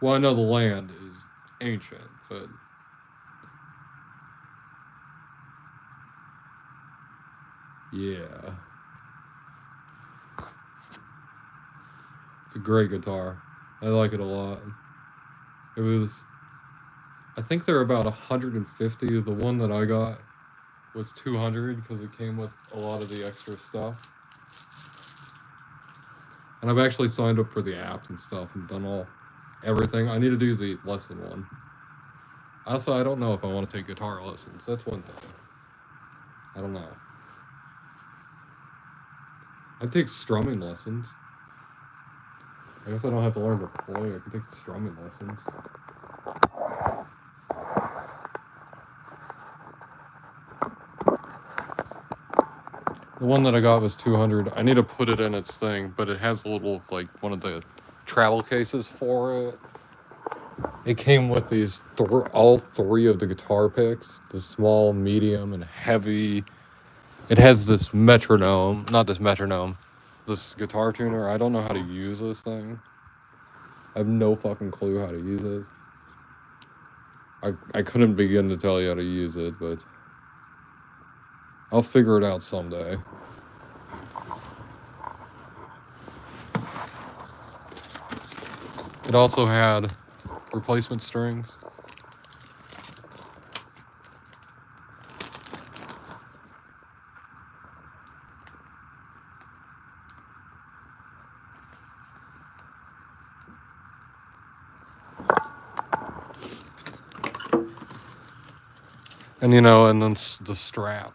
Well, I know the land is ancient, but yeah. It's a great guitar. I like it a lot. It was, I think they're about 150. The one that I got was 200 because it came with a lot of the extra stuff. And I've actually signed up for the app and stuff and done everything. I need to do the lesson one. Also, I don't know if I want to take guitar lessons. That's one thing. I don't know. I take strumming lessons. I guess I don't have to learn to play. I can take strumming lessons. The one that I got was 200. I need to put it in its thing, but it has a little, like, one of the travel cases for it. It came with these, all 3 of the guitar picks, the small, medium, and heavy. It has this metronome, not this metronome, this guitar tuner. I don't know how to use this thing. I have no fucking clue how to use it. I couldn't begin to tell you how to use it, but I'll figure it out someday. It also had replacement strings. And you know, and then the strap.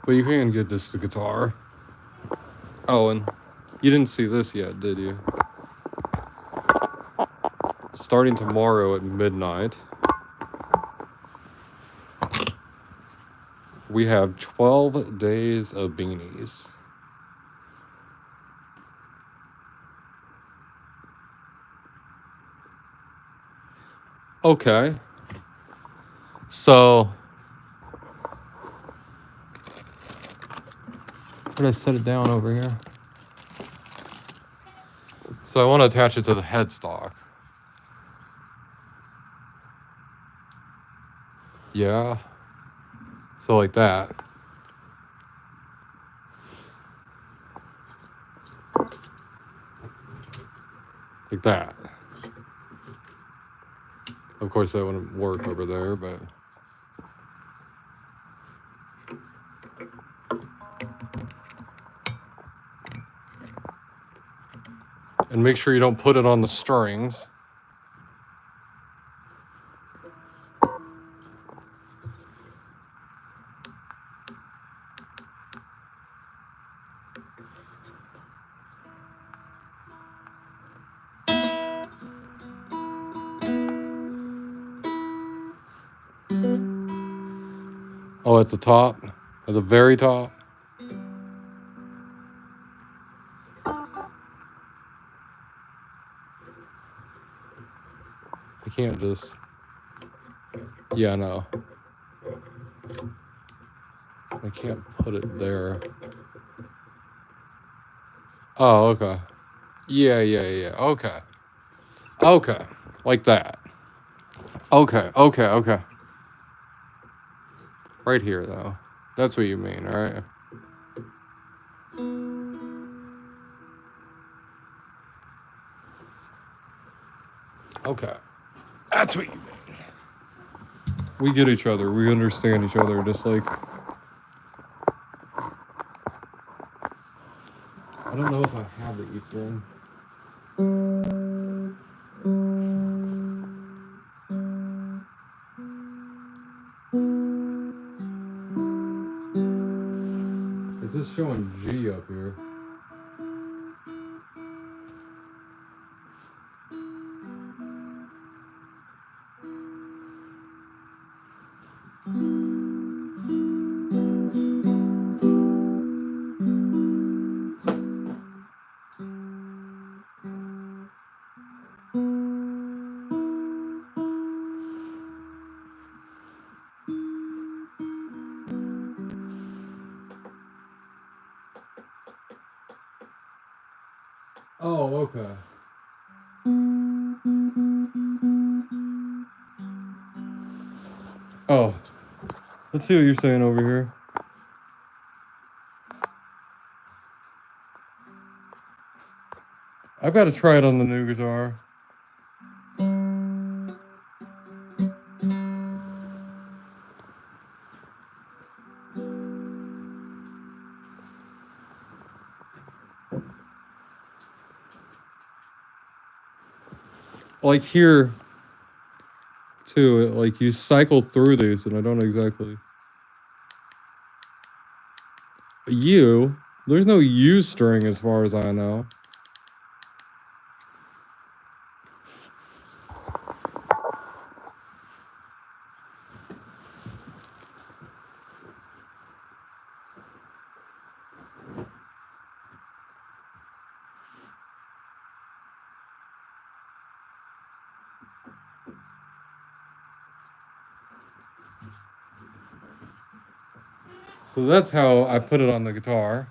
But you can get the guitar. Oh, and you didn't see this yet, did you? Starting tomorrow at midnight, we have 12 days of beanies. Okay. So, I'm gonna set it down over here. So I want to attach it to the headstock. Yeah. So like that. Like that. Of course that wouldn't work over there, but... And make sure you don't put it on the strings. Oh, at the top? At the very top? I can't just... Yeah, no. I can't put it there. Oh, okay. Yeah. Okay. Okay. Like that. Okay. Right here, though. That's what you mean, right? Okay. That's what you mean. We get each other. We understand each other, just like... I don't know if I have the East one. It's just showing G up here. Oh, okay. Oh, let's see what you're saying over here. I've got to try it on the new guitar. Like here, too, like you cycle through these, and I don't exactly... U? There's no U string as far as I know. So that's how I put it on the guitar.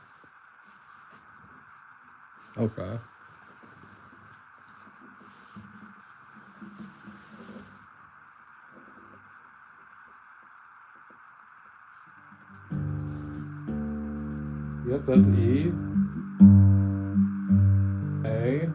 Okay. That's E. A.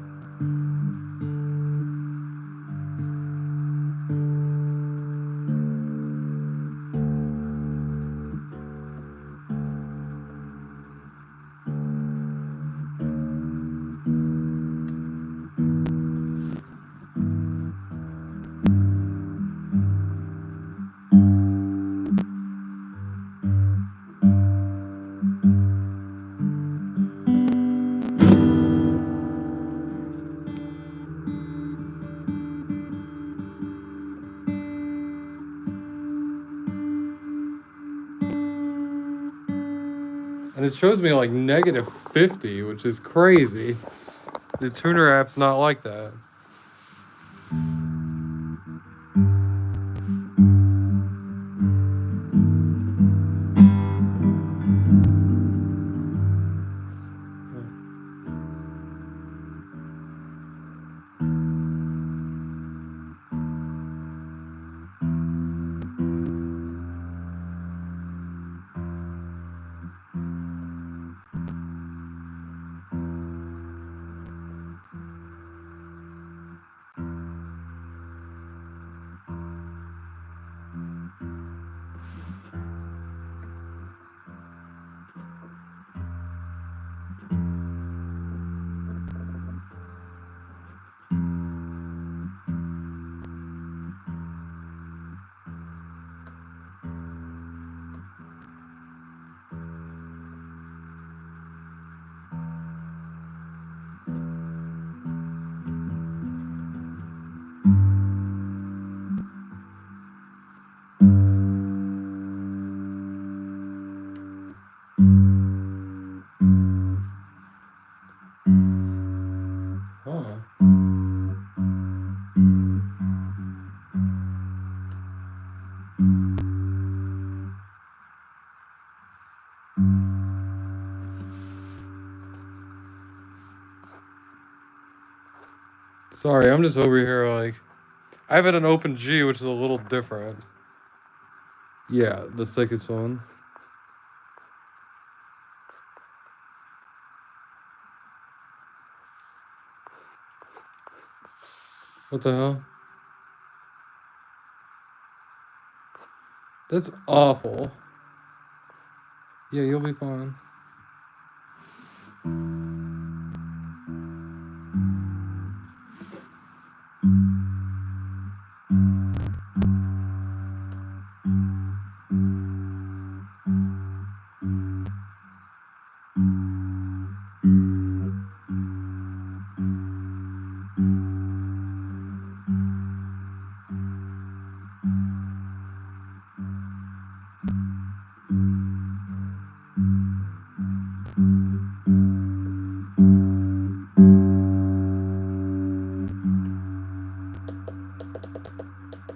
And it shows me like -50, which is crazy. The tuner app's not like that. Huh. Sorry, I'm just over here like I have it an open G, which is a little different. Yeah, the thickest one. What the hell? That's awful. Yeah, you'll be fine.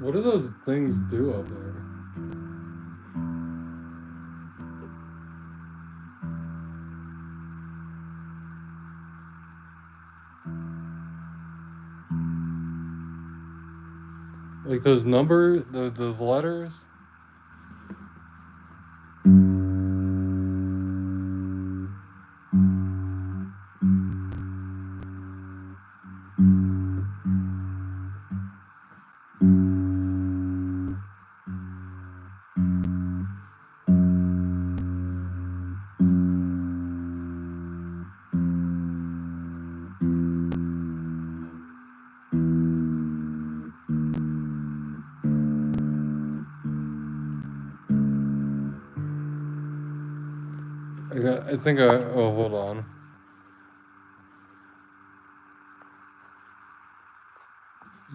What do those things do up there? Like those those letters? Oh, hold on.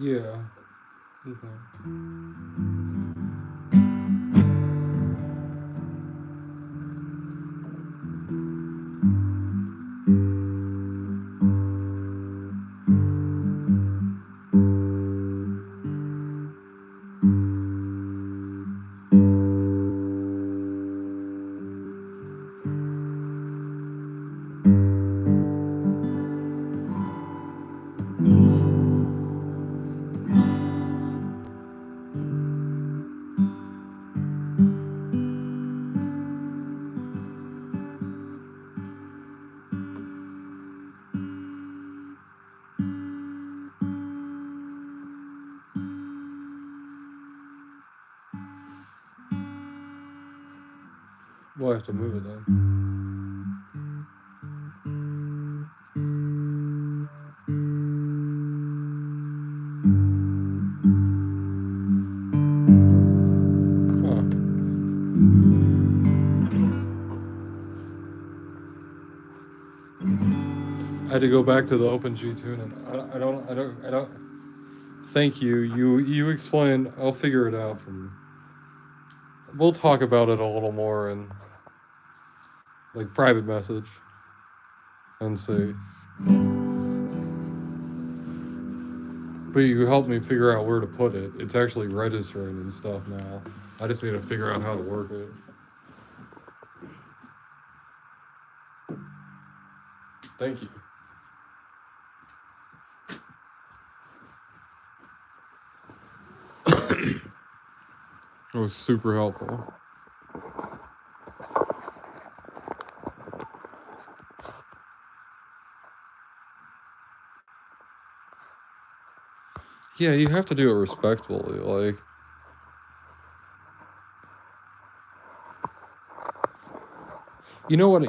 Yeah. Okay. We'll have to move it then. I had to go back to the OpenG tune, and I don't. Thank you. You explain. I'll figure it out. We'll talk about it a little more in like private message and see. But you helped me figure out where to put it. It's actually registering and stuff now. I just need to figure out how to work it. Thank you. It was super helpful. Yeah, you have to do it respectfully. Like, you know what?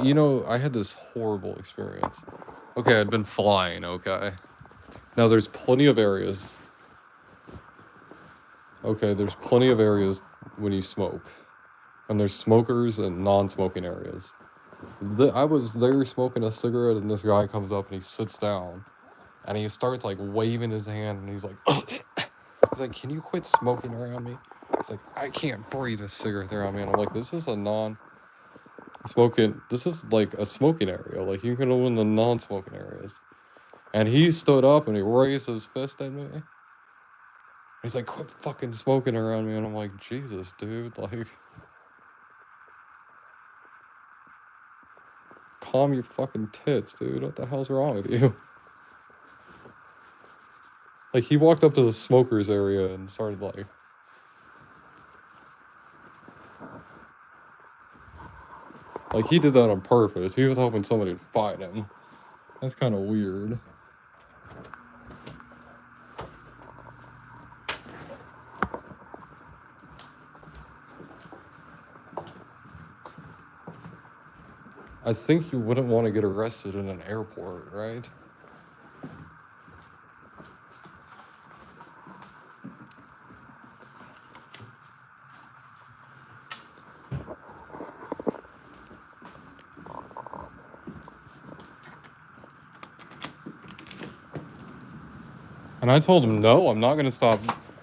I had this horrible experience. Okay, I'd been flying, okay? Now, there's plenty of areas. Okay, there's plenty of areas when you smoke. And there's smokers and non-smoking areas. I was there smoking a cigarette, and this guy comes up and he sits down. And he starts, like, waving his hand, and he's like, he's like, can you quit smoking around me? He's like, I can't breathe a cigarette around me. And I'm like, this is a this is like a smoking area. Like, you can go in the non-smoking areas. And he stood up and he raised his fist at me. He's like, quit fucking smoking around me. And I'm like, Jesus, dude, like, calm your fucking tits, dude. What the hell's wrong with you? Like, he walked up to the smokers area and started, like, he did that on purpose. He was hoping somebody would fight him. That's kind of weird. I think you wouldn't want to get arrested in an airport, right? And I told him, no, I'm not going to stop.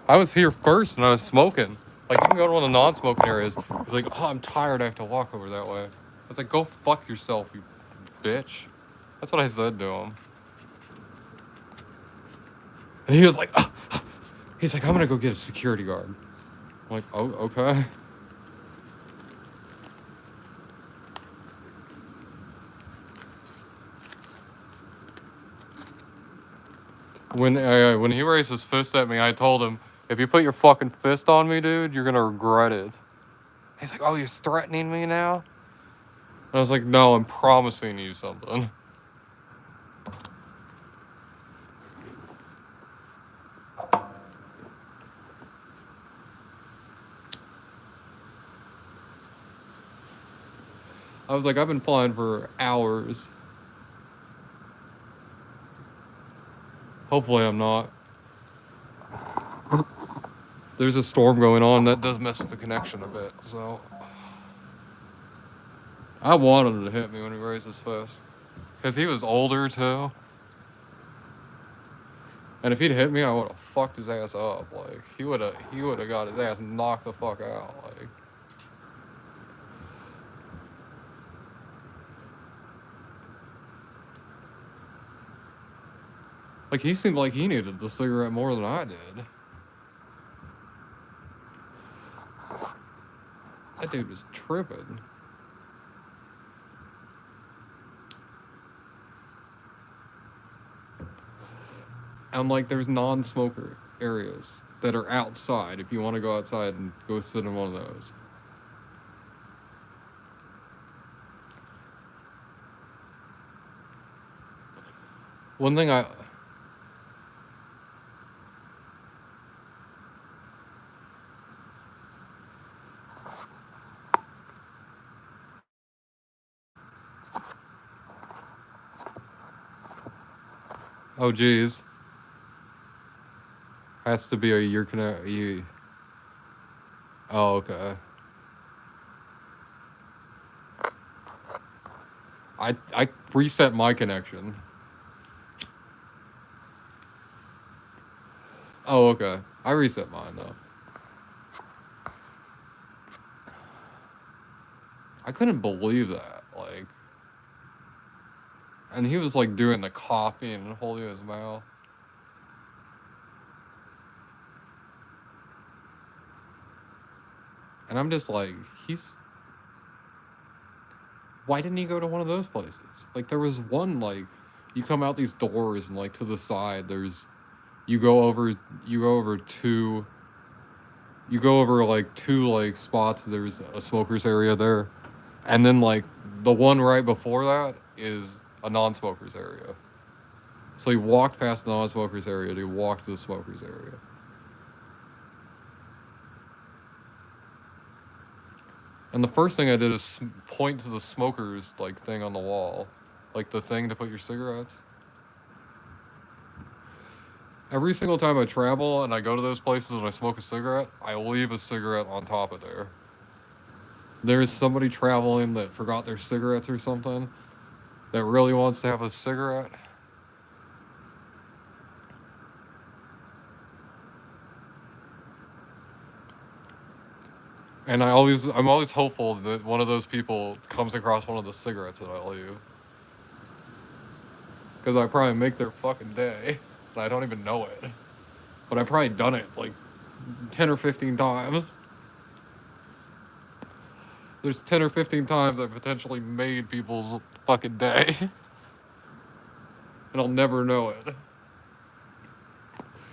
I was here first and I was smoking. Like, you can go to one of the non-smoking areas. He's like, oh, I'm tired. I have to walk over that way. I was like, go fuck yourself, you bitch. That's what I said to him. And he was like, he's like, I'm going to go get a security guard. I'm like, oh, okay. When he raised his fist at me, I told him, if you put your fucking fist on me, dude, you're going to regret it. He's like, oh, you're threatening me now? And I was like, no, I'm promising you something. I was like, I've been flying for hours. Hopefully I'm not. There's a storm going on that does mess with the connection a bit, so. I wanted him to hit me when he raised his fist. Because he was older, too. And if he'd hit me, I would have fucked his ass up. Like, he would have got his ass knocked the fuck out. Like, he seemed like he needed the cigarette more than I did. That dude was tripping. And, like, there's non-smoker areas that are outside if you want to go outside and go sit in one of those. One thing Oh, geez. Has to be a year connect. Oh, okay. I reset my connection. Oh, okay. I reset mine though. I couldn't believe that. Like, and he was like doing the coughing and holding his mouth. And I'm just like, he's. Why didn't he go to one of those places? Like, there was one, like, you come out these doors and, like, to the side, there's. You go over. You go over two. You go over, like, two, like, spots. There's a smoker's area there. And then, like, the one right before that is a non smoker's area. So he walked past the non smoker's area and he walked to the smoker's area. And the first thing I did is point to the smokers like thing on the wall, like the thing to put your cigarettes. Every single time I travel and I go to those places and I smoke a cigarette, I leave a cigarette on top of there. There's somebody traveling that forgot their cigarettes or something that really wants to have a cigarette. And I'm always hopeful that one of those people comes across one of the cigarettes that I leave. Because I probably make their fucking day, and I don't even know it. But I've probably done it like 10 or 15 times. There's 10 or 15 times I've potentially made people's fucking day. And I'll never know it.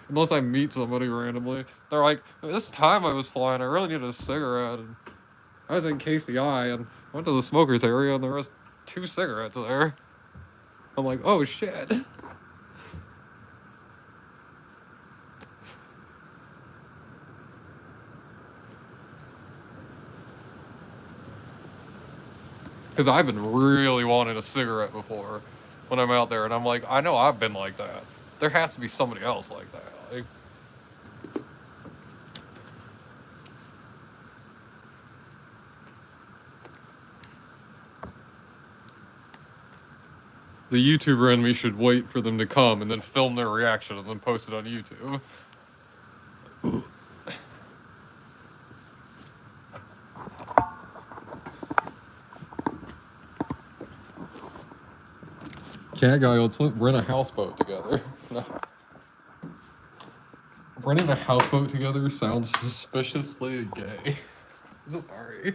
Unless I meet somebody randomly. They're like, this time I was flying, I really needed a cigarette. And I was in KCI and went to the smokers area and there was 2 cigarettes there. I'm like, oh shit. Because I've been really wanting a cigarette before when I'm out there. And I'm like, I know I've been like that. There has to be somebody else like that. Like, the YouTuber in me should wait for them to come and then film their reaction and then post it on YouTube. Cat guy, let's rent a houseboat together. No. Renting a houseboat together sounds suspiciously gay. I'm sorry.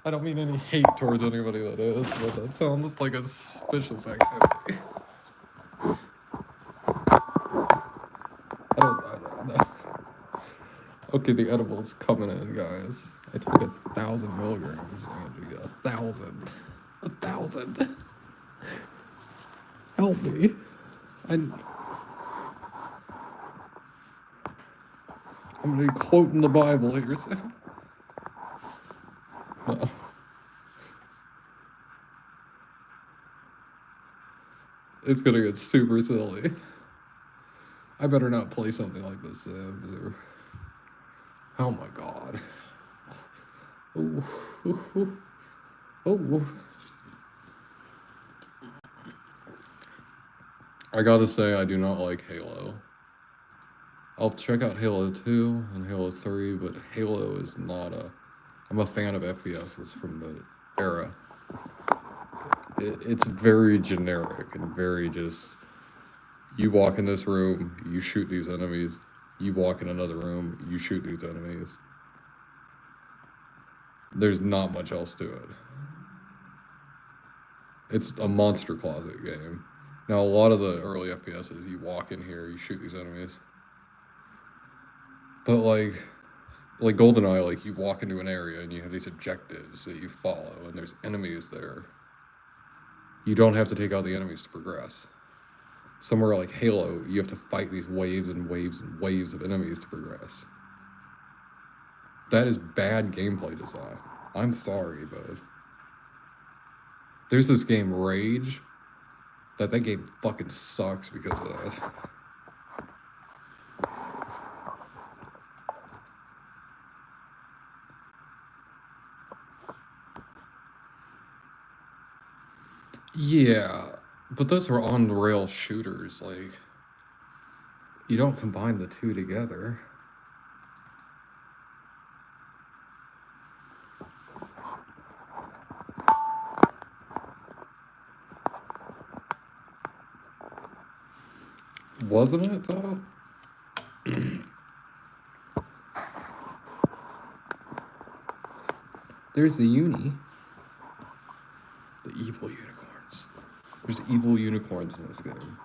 I don't mean any hate towards anybody that is, but that sounds like a suspicious activity. I don't know. Okay, the edible's coming in, guys. I took 1,000 milligrams, Angie. 1,000. 1,000. Help me. I'm gonna be quoting the Bible here soon. No. It's gonna get super silly. I better not play something like this, Sims. Oh my god. Oh. Oh. I gotta say, I do not like Halo. I'll check out Halo 2 and Halo 3, but Halo is not a... I'm a fan of FPSs from the era. It's very generic and very just... You walk in this room, you shoot these enemies. You walk in another room, you shoot these enemies. There's not much else to it. It's a monster closet game. Now, a lot of the early FPSs, you walk in here, you shoot these enemies. But like GoldenEye, like you walk into an area and you have these objectives that you follow, and there's enemies there. You don't have to take out the enemies to progress. Somewhere like Halo, you have to fight these waves and waves and waves of enemies to progress. That is bad gameplay design. I'm sorry, but there's this game Rage That game fucking sucks because of that. Yeah, but those were on-rail shooters. Like, you don't combine the two together. Wasn't it, though? There's the uni. The evil unicorns. There's evil unicorns in this game.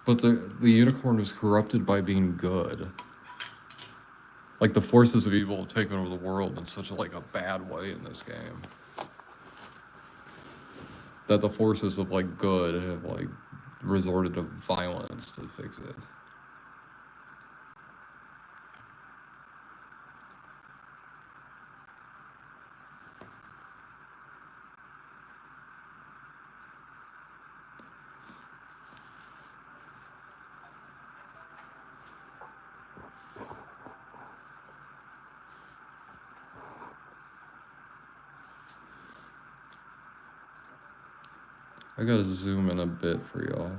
But the unicorn was corrupted by being good. Like, the forces of evil have taken over the world in such a bad way in this game. That the forces of good have resorted to violence to fix it. I gotta zoom in a bit for y'all.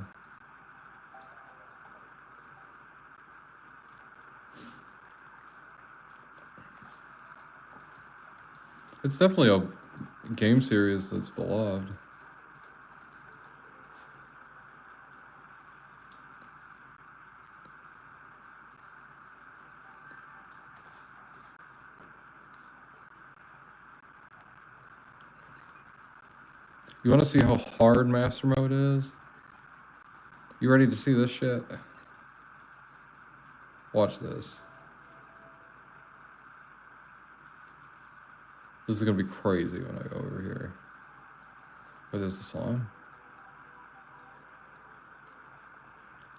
It's definitely a game series that's beloved. You want to see how hard Master Mode is? You ready to see this shit? Watch this. This is gonna be crazy when I go over here. Oh, there's the slime.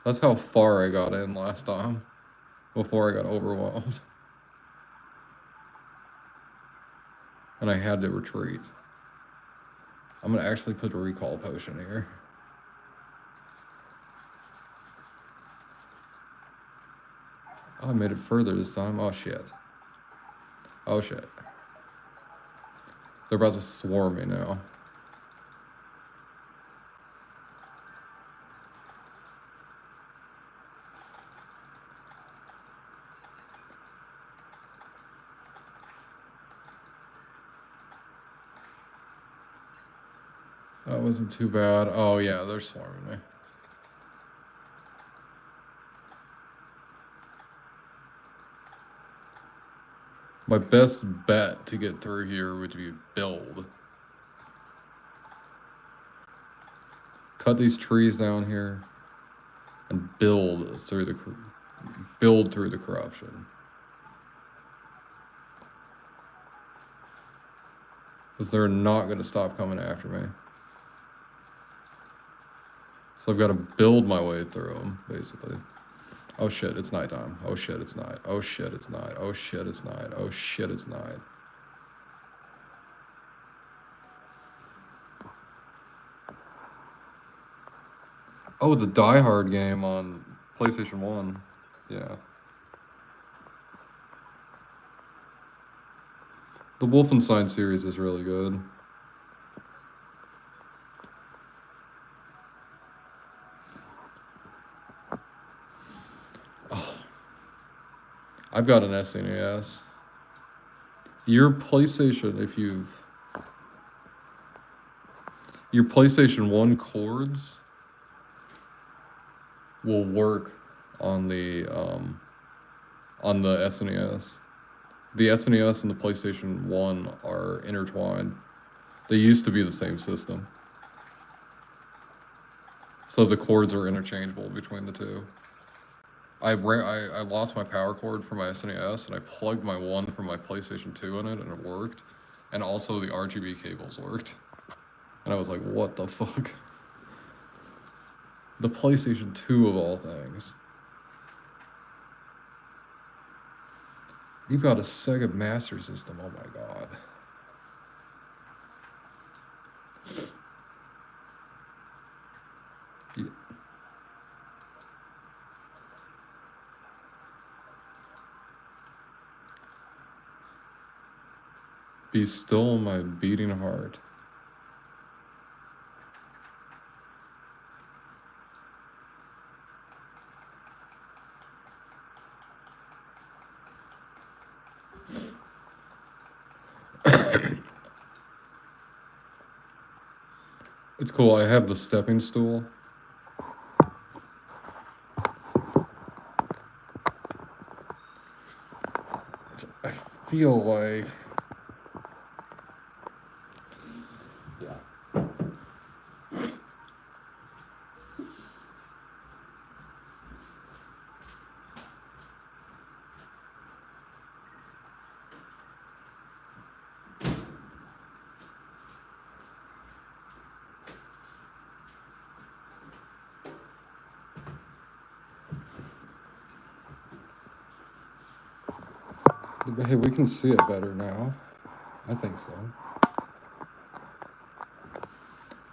That's how far I got in last time, before I got overwhelmed. And I had to retreat. I'm gonna actually put a recall potion here. Oh, I made it further this time. Oh shit. Oh shit. They're about to swarm me now. That wasn't too bad. Oh yeah, they're swarming me. My best bet to get through here would be build. Cut these trees down here and build through the corruption. Because they're not going to stop coming after me. So I've got to build my way through them, basically. Oh shit, it's nighttime. Oh shit, it's night. Oh shit, it's night. Oh shit, it's night. Oh shit, it's night. Oh, the Die Hard game on PlayStation 1. Yeah. The Wolfenstein series is really good. Oh. I've got an SNES. Your PlayStation, your PlayStation 1 cords will work on the SNES. The SNES and the PlayStation 1 are intertwined. They used to be the same system. So the cords are interchangeable between the two. I lost my power cord for my SNES, and I plugged my one from my PlayStation 2 in it, and it worked. And also the RGB cables worked. And I was like, what the fuck? The PlayStation 2 of all things. You've got a Sega Master System. Oh my god. You- Be still my beating heart. It's cool. I have the stepping stool. I feel like. Yeah. Hey, we can see it better now. I think so.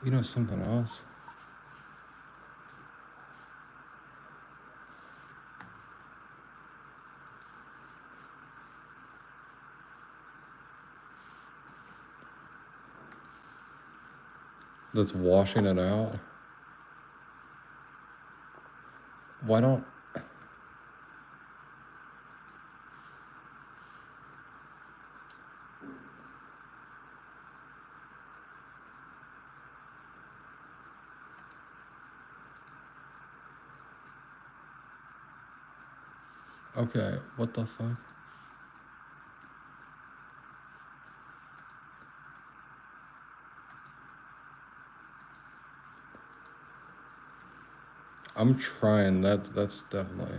You know something else? That's washing it out. Why don't... Okay, what the fuck? I'm trying. That's definitely...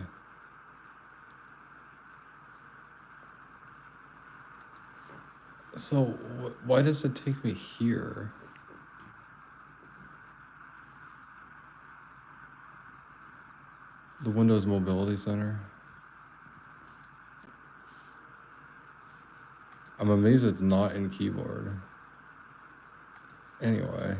So, why does it take me here? The Windows Mobility Center? I'm amazed it's not in keyboard. Anyway.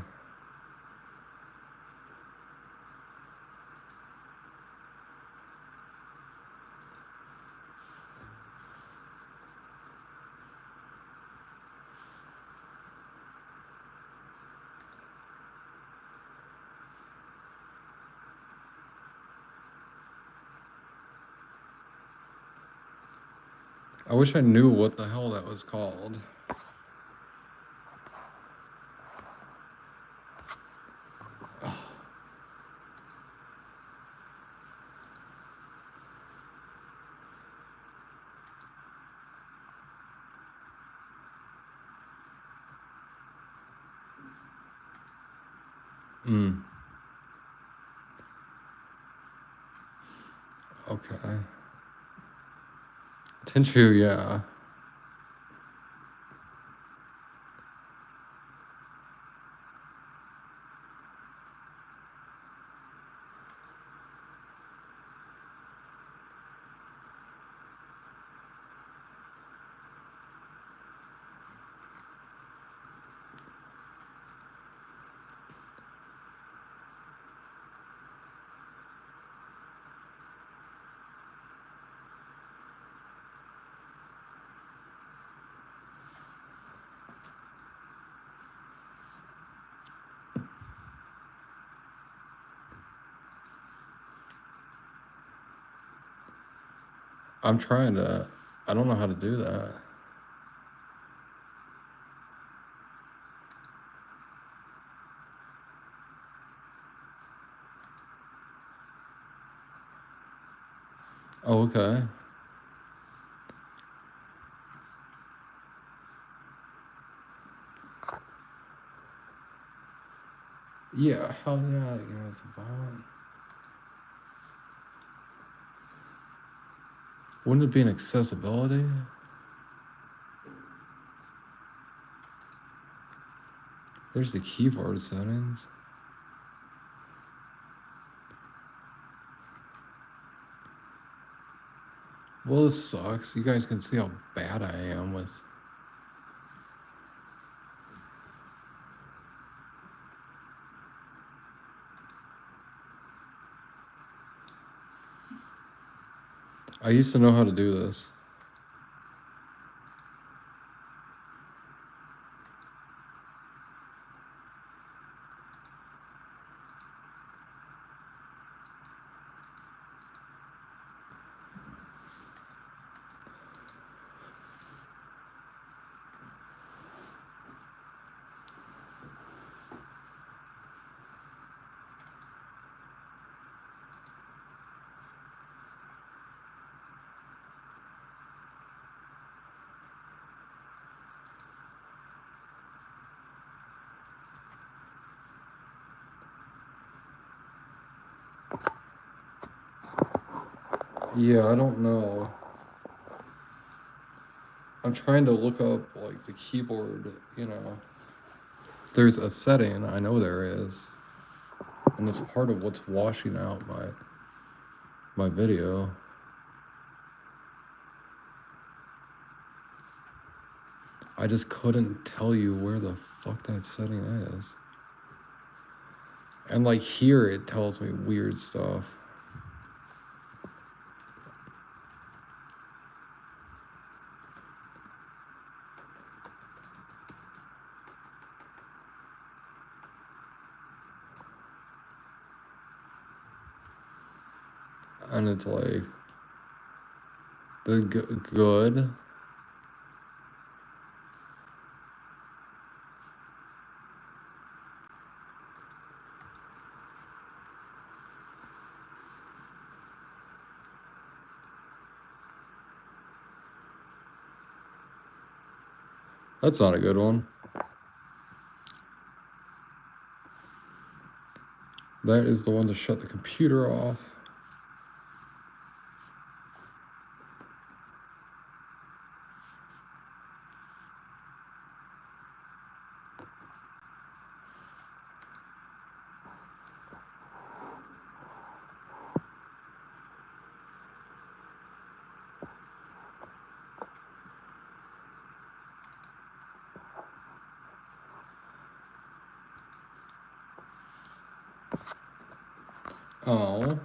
I wish I knew what the hell that was called. Hmm. Okay. Tenchu, yeah. I'm trying to... I don't know how to do that. Oh, okay. Yeah, hell yeah, it's fine. Wouldn't it be an accessibility? There's the keyboard settings. Well, this sucks. You guys can see how bad I am with... I used to know how to do this. Yeah, I don't know. I'm trying to look up, like, the keyboard, you know. There's a setting, I know there is. And it's part of what's washing out my video. I just couldn't tell you where the fuck that setting is. And, like, here it tells me weird stuff. And it's like, the good. That's not a good one. That is the one to shut the computer off. Oh.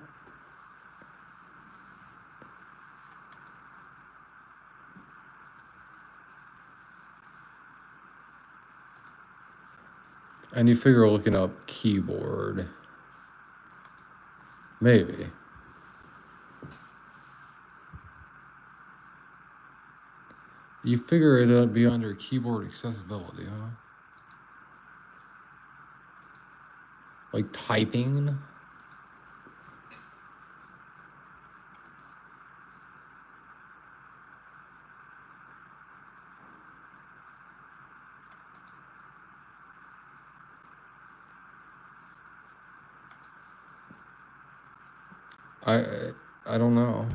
And you figure looking up keyboard. Maybe. You figure it'd be under keyboard accessibility, huh? Like typing? I don't know.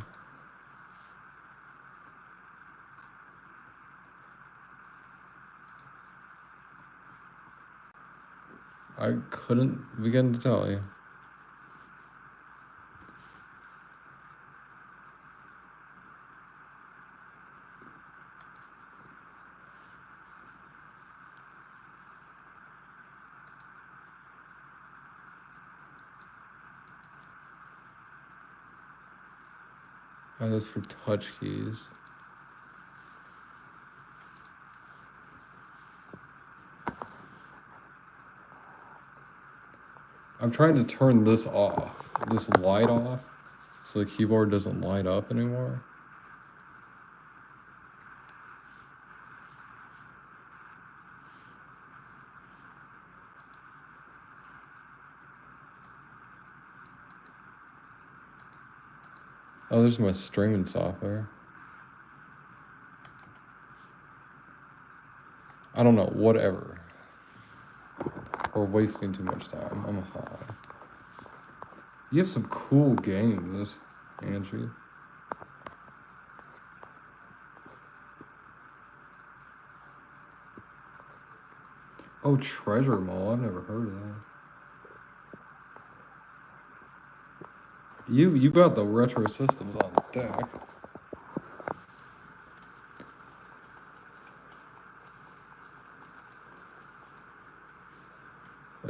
I couldn't begin to tell you. Oh, that's for touch keys. I'm trying to turn this off, this light off, so the keyboard doesn't light up anymore. Oh, there's my streaming software. I don't know, whatever. We're wasting too much time. I'm high. You have some cool games, Angie. Oh, Treasure Mall. I've never heard of that. You got the retro systems on deck.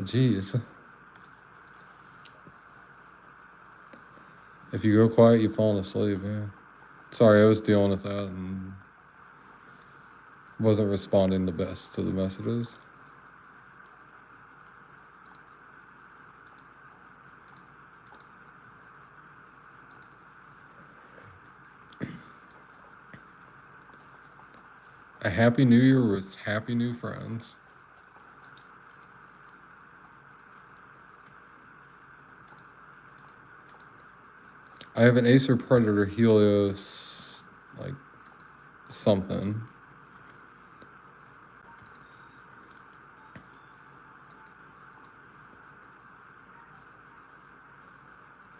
Jeez. If you go quiet, you've fallen asleep, yeah. Sorry, I was dealing with that and wasn't responding the best to the messages. A happy new year with happy new friends. I have an Acer Predator Helios, like, something.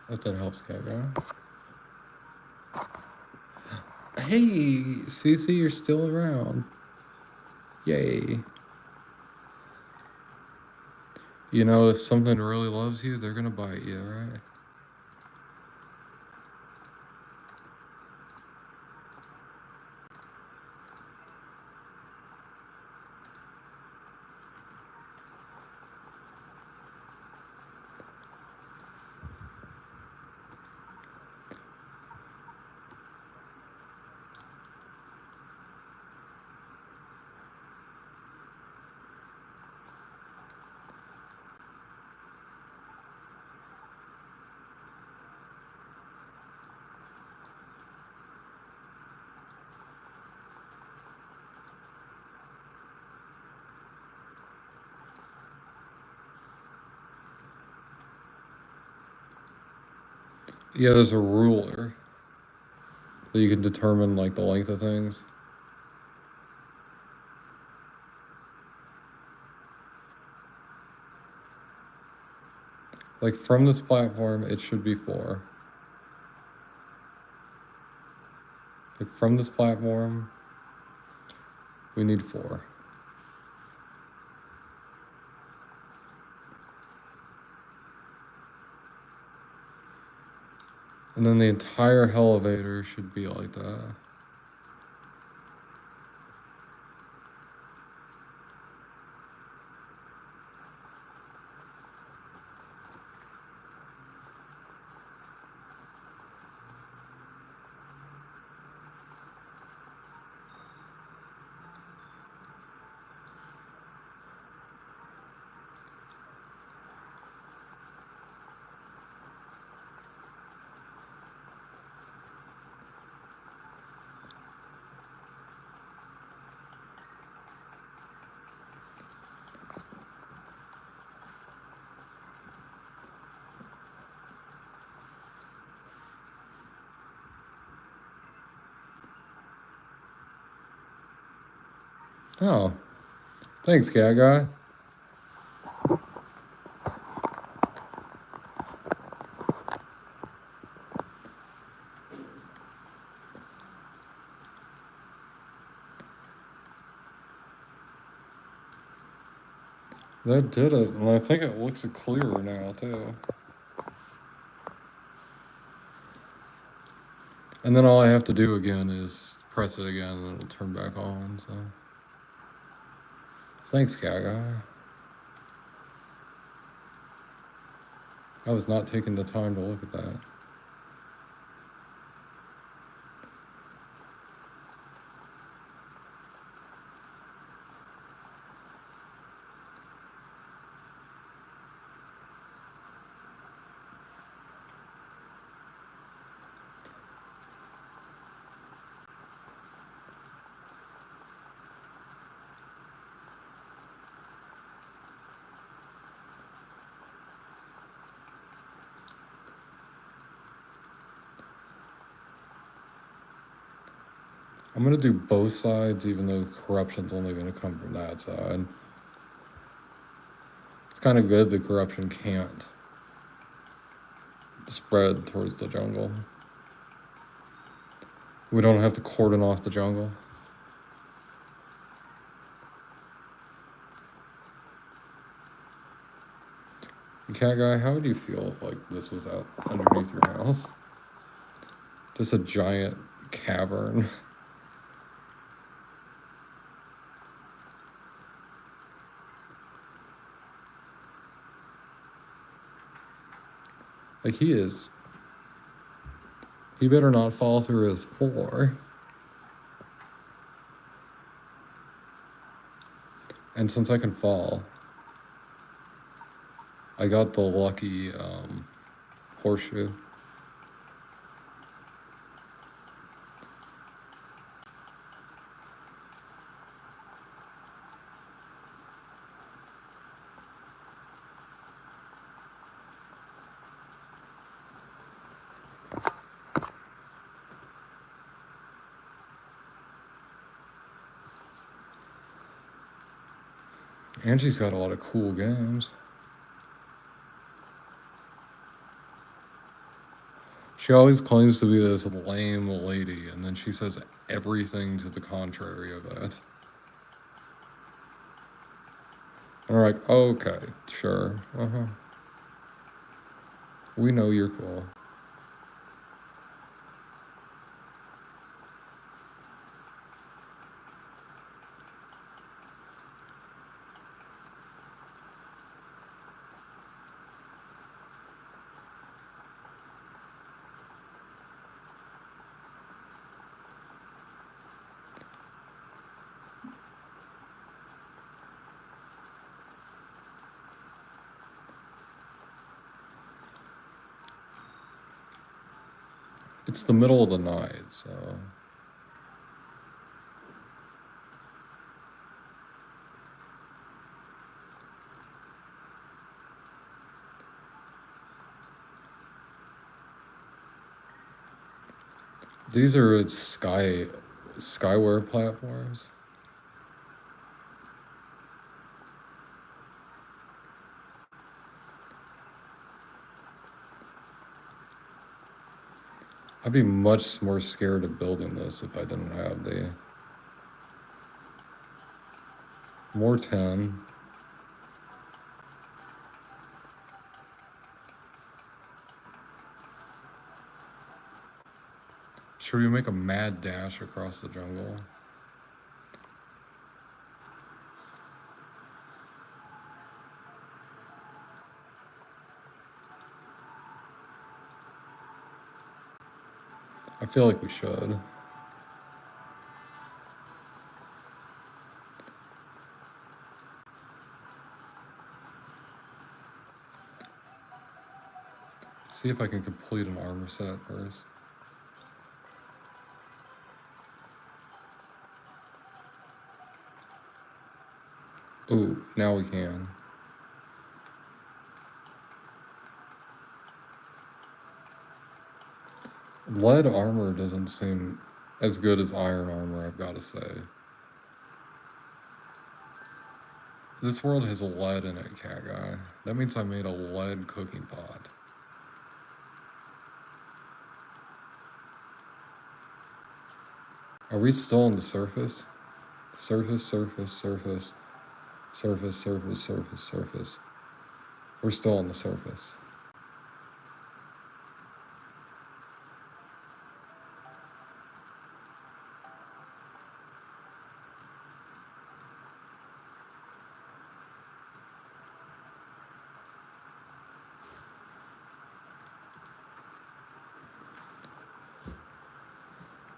If that helps, cat guy. Hey, Cece, you're still around. Yay. You know, if something really loves you, they're gonna bite you, right? Yeah, there's a ruler that you can determine, like, the length of things. Like, from this platform, it should be 4. Like, from this platform, we need 4. And then the entire elevator should be like that. Oh, thanks, cat guy. That did it, and I think it looks clearer now, too. And then all I have to do again is press it again, and it'll turn back on, so. Thanks, cat guy. I was not taking the time to look at that. I'm gonna do both sides, even though corruption's only gonna come from that side. It's kind of good the corruption can't spread towards the jungle. We don't have to cordon off the jungle. Cat guy, how would you feel if, like, this was out underneath your house? Just a giant cavern. Like, he better not fall through his floor. And since I can fall, I got the lucky horseshoe. Angie's got a lot of cool games. She always claims to be this lame lady, and then she says everything to the contrary of it. And we're like, okay, sure, we know you're cool. It's the middle of the night, so... These are Skyware platforms. I'd be much more scared of building this if I didn't have the... More 10. Should we make a mad dash across the jungle? I feel like we should. See if I can complete an armor set first. Ooh, now we can. Lead armor doesn't seem as good as iron armor, I've got to say. This world has lead in it, cat guy. That means I made a lead cooking pot. Are we still on the surface? Surface, surface, surface. Surface, surface, surface, surface. We're still on the surface.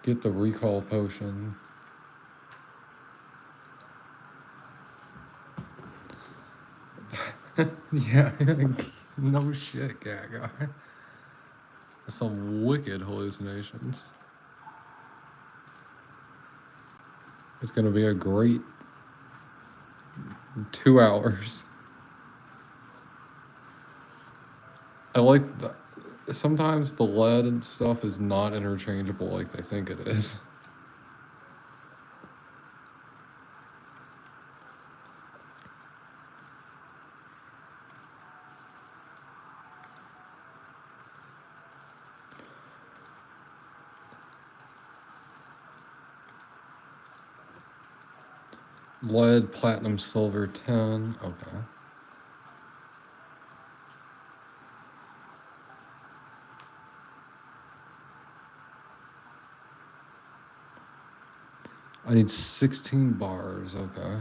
Get the recall potion. Yeah, no shit, cat guy. Some wicked hallucinations. It's gonna be a great 2 hours. I like that. Sometimes the lead and stuff is not interchangeable like they think it is. Lead, platinum, silver, 10. Okay. I need 16 bars. Okay.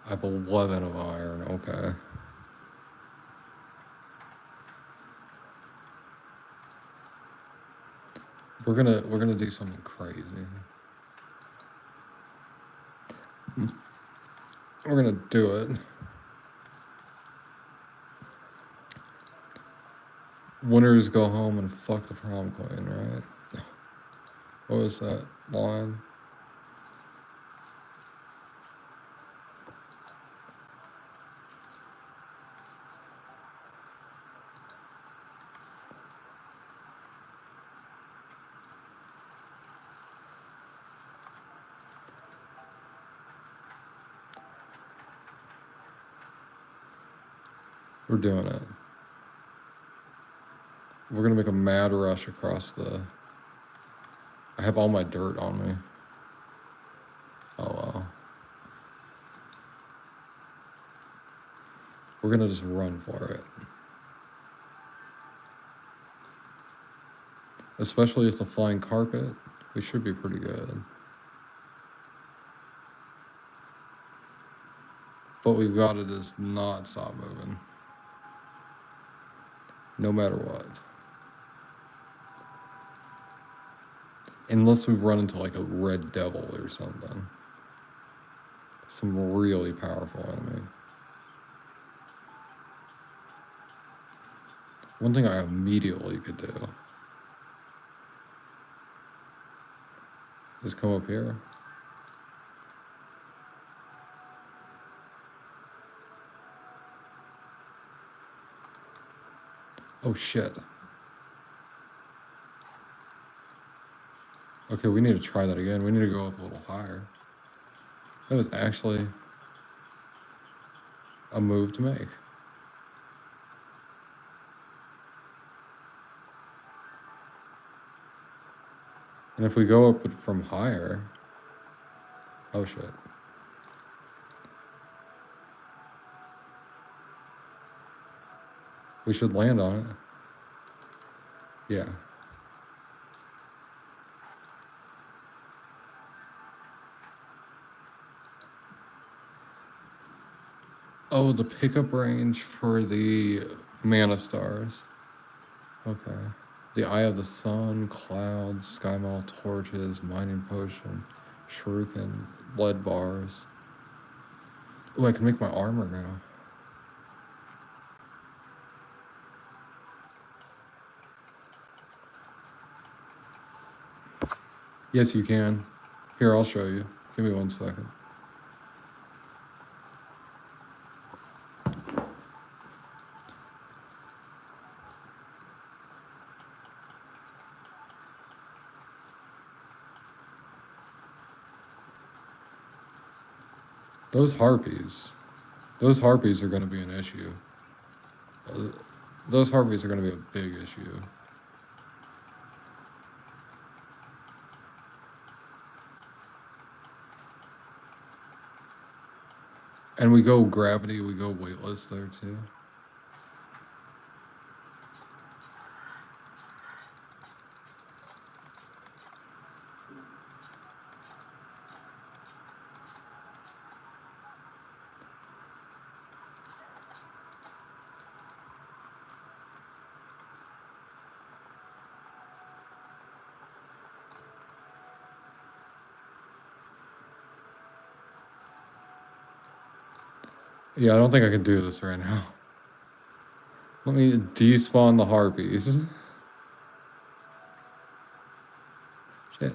I have 11 of iron. Okay. We're gonna do something crazy. We're gonna do it. Winners go home and fuck the prom queen, right? What was that line? We're doing it. We're gonna make a mad rush across the... I have all my dirt on me. Oh wow. We're gonna just run for it. Especially with the flying carpet, we should be pretty good. But we've got to just not stop moving. No matter what. Unless we run into like a red devil or something. Some really powerful enemy. One thing I immediately could do is come up here. Oh shit. Okay, we need to try that again. We need to go up a little higher. That was actually a move to make. And if we go up from higher... Oh shit. We should land on it. Yeah. Oh, the pickup range for the mana stars. Okay. The Eye of the Sun, Clouds, Skymaul Torches, Mining Potion, Shuriken, Lead Bars. Oh, I can make my armor now. Yes, you can. Here, I'll show you. Give me 1 second. Those harpies are going to be an issue. Those harpies are going to be a big issue. And we go gravity, we go weightless there too. Yeah, I don't think I can do this right now. Let me despawn the harpies. Shit.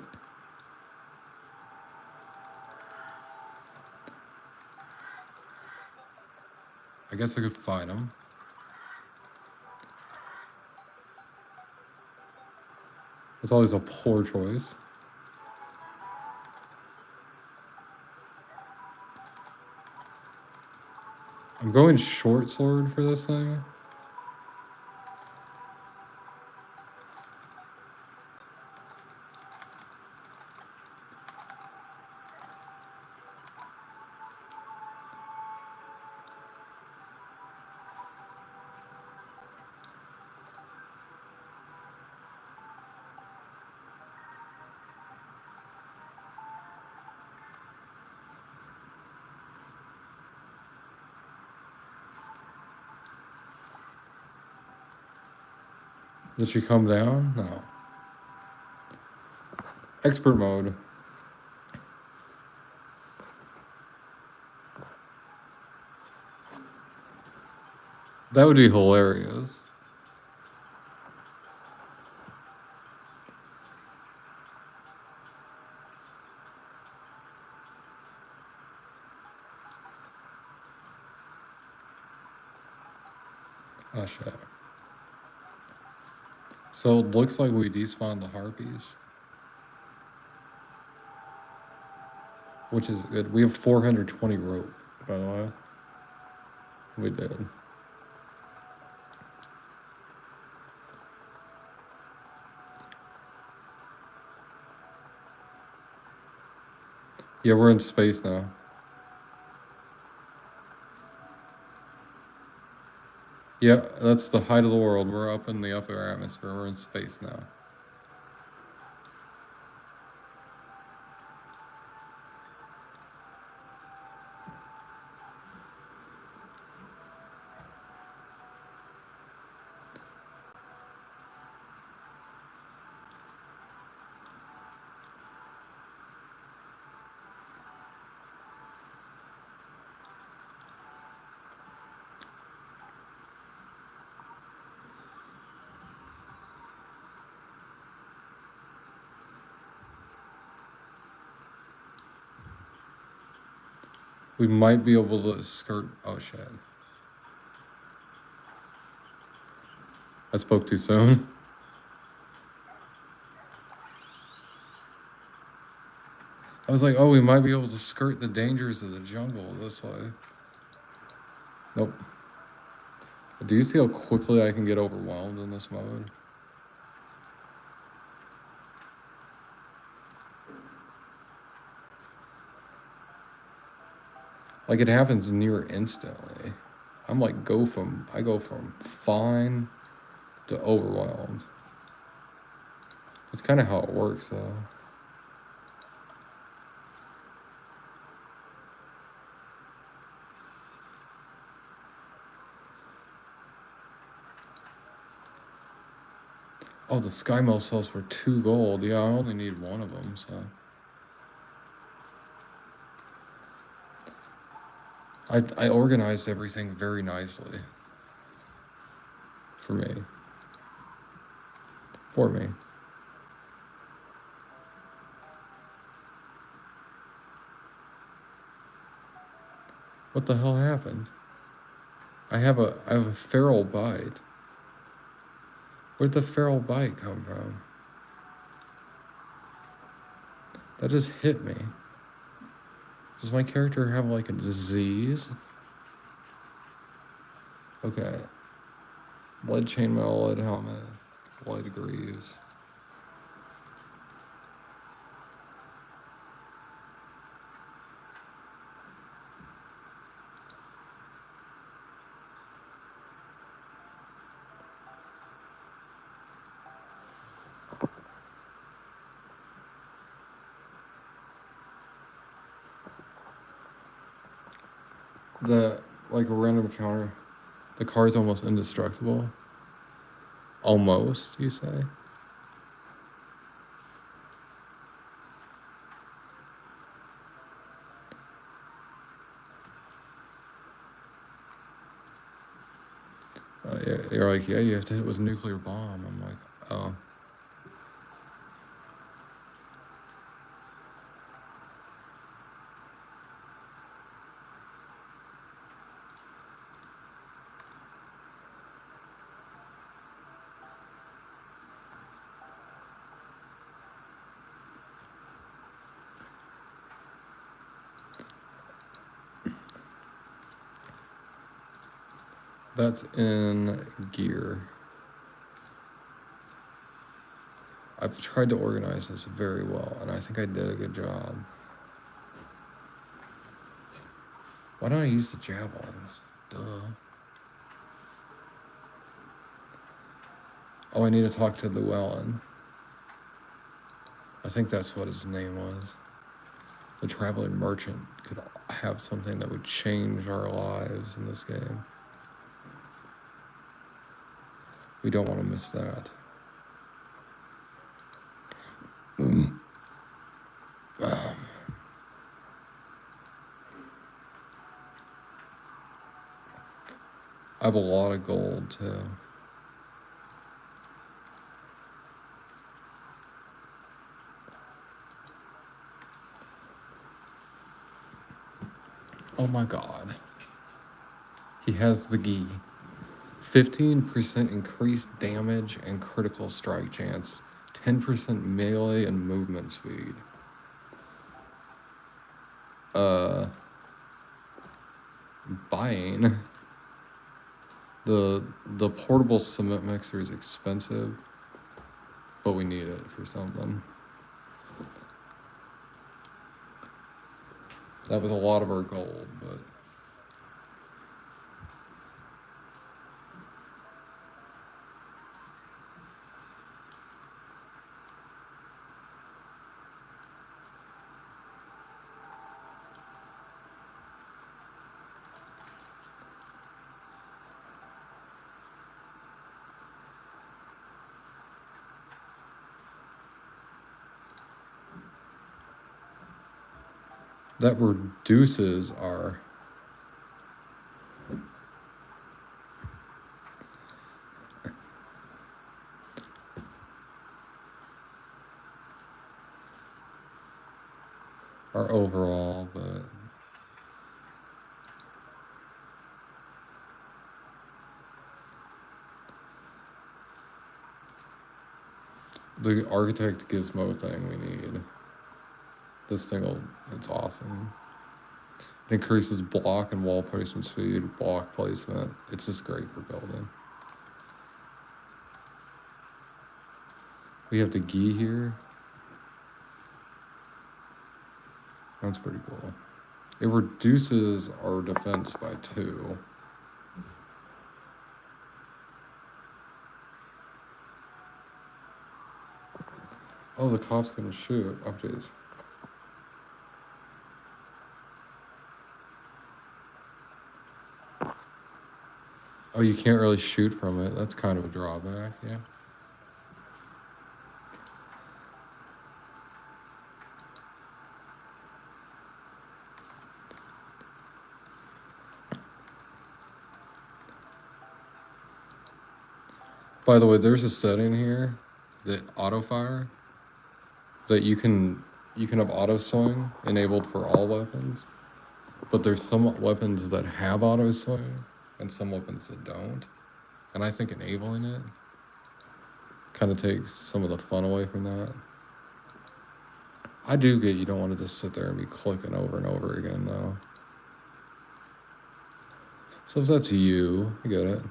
I guess I could fight them. It's always a poor choice. I'm going short sword for this thing. Did she come down? No. Expert mode. That would be hilarious. Oh shit. So it looks like we despawned the harpies. Which is good. We have 420 rope, by the way. We did. Yeah, we're in space now. Yeah, that's the height of the world. We're up in the upper atmosphere. We're in space now. We might be able to skirt. Oh shit. I spoke too soon. I was like, oh, we might be able to skirt the dangers of the jungle this way. Nope. Do you see how quickly I can get overwhelmed in this mode? Like it happens near instantly. I go from fine to overwhelmed. That's kind of how it works though. Oh, the SkyMill sells for 2 gold. Yeah, I only need 1 of them, so. I organized everything very nicely. For me. For me. What the hell happened? I have a feral bite. Where'd the feral bite come from? That just hit me. Does my character have like a disease? Okay. Lead chainmail, lead helmet, lead greaves. Like a random encounter, the car's almost indestructible. Almost, you say? You're like, yeah, you have to hit it with a nuclear bomb. I'm like, oh. That's in gear. I've tried to organize this very well, and I think I did a good job. Why don't I use the javelins? Duh. Oh, I need to talk to Llewellyn. I think that's what his name was. The traveling merchant could have something that would change our lives in this game. We don't want to miss that. have a lot of gold too. Oh my god. He has the gi. 15% increased damage and critical strike chance. 10% melee and movement speed. Buying. The portable cement mixer is expensive, but we need it for something. That was a lot of our gold, but that reduces our overall, but the architect gizmo thing we need. This thing it's awesome. It increases block and wall placement speed, block placement. It's just great for building. We have the gi here. That's pretty cool. It reduces our defense by 2. Oh, the cop's gonna shoot. Oh, jeez. Oh, you can't really shoot from it. That's kind of a drawback, yeah. By the way, there's a setting here that auto fire that you can have auto swing enabled for all weapons, but there's some weapons that have auto swing and some weapons that don't. And I think enabling it kind of takes some of the fun away from that. I do get you don't want to just sit there and be clicking over and over again though. So if that's you, I get it.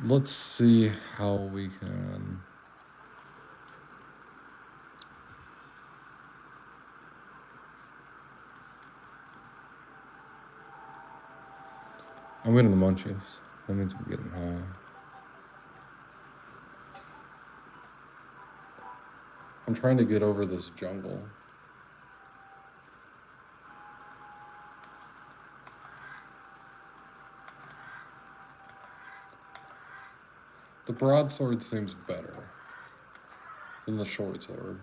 Let's see how we can. I'm getting the munchies. That means I'm getting high. I'm trying to get over this jungle. The broadsword seems better than the short sword.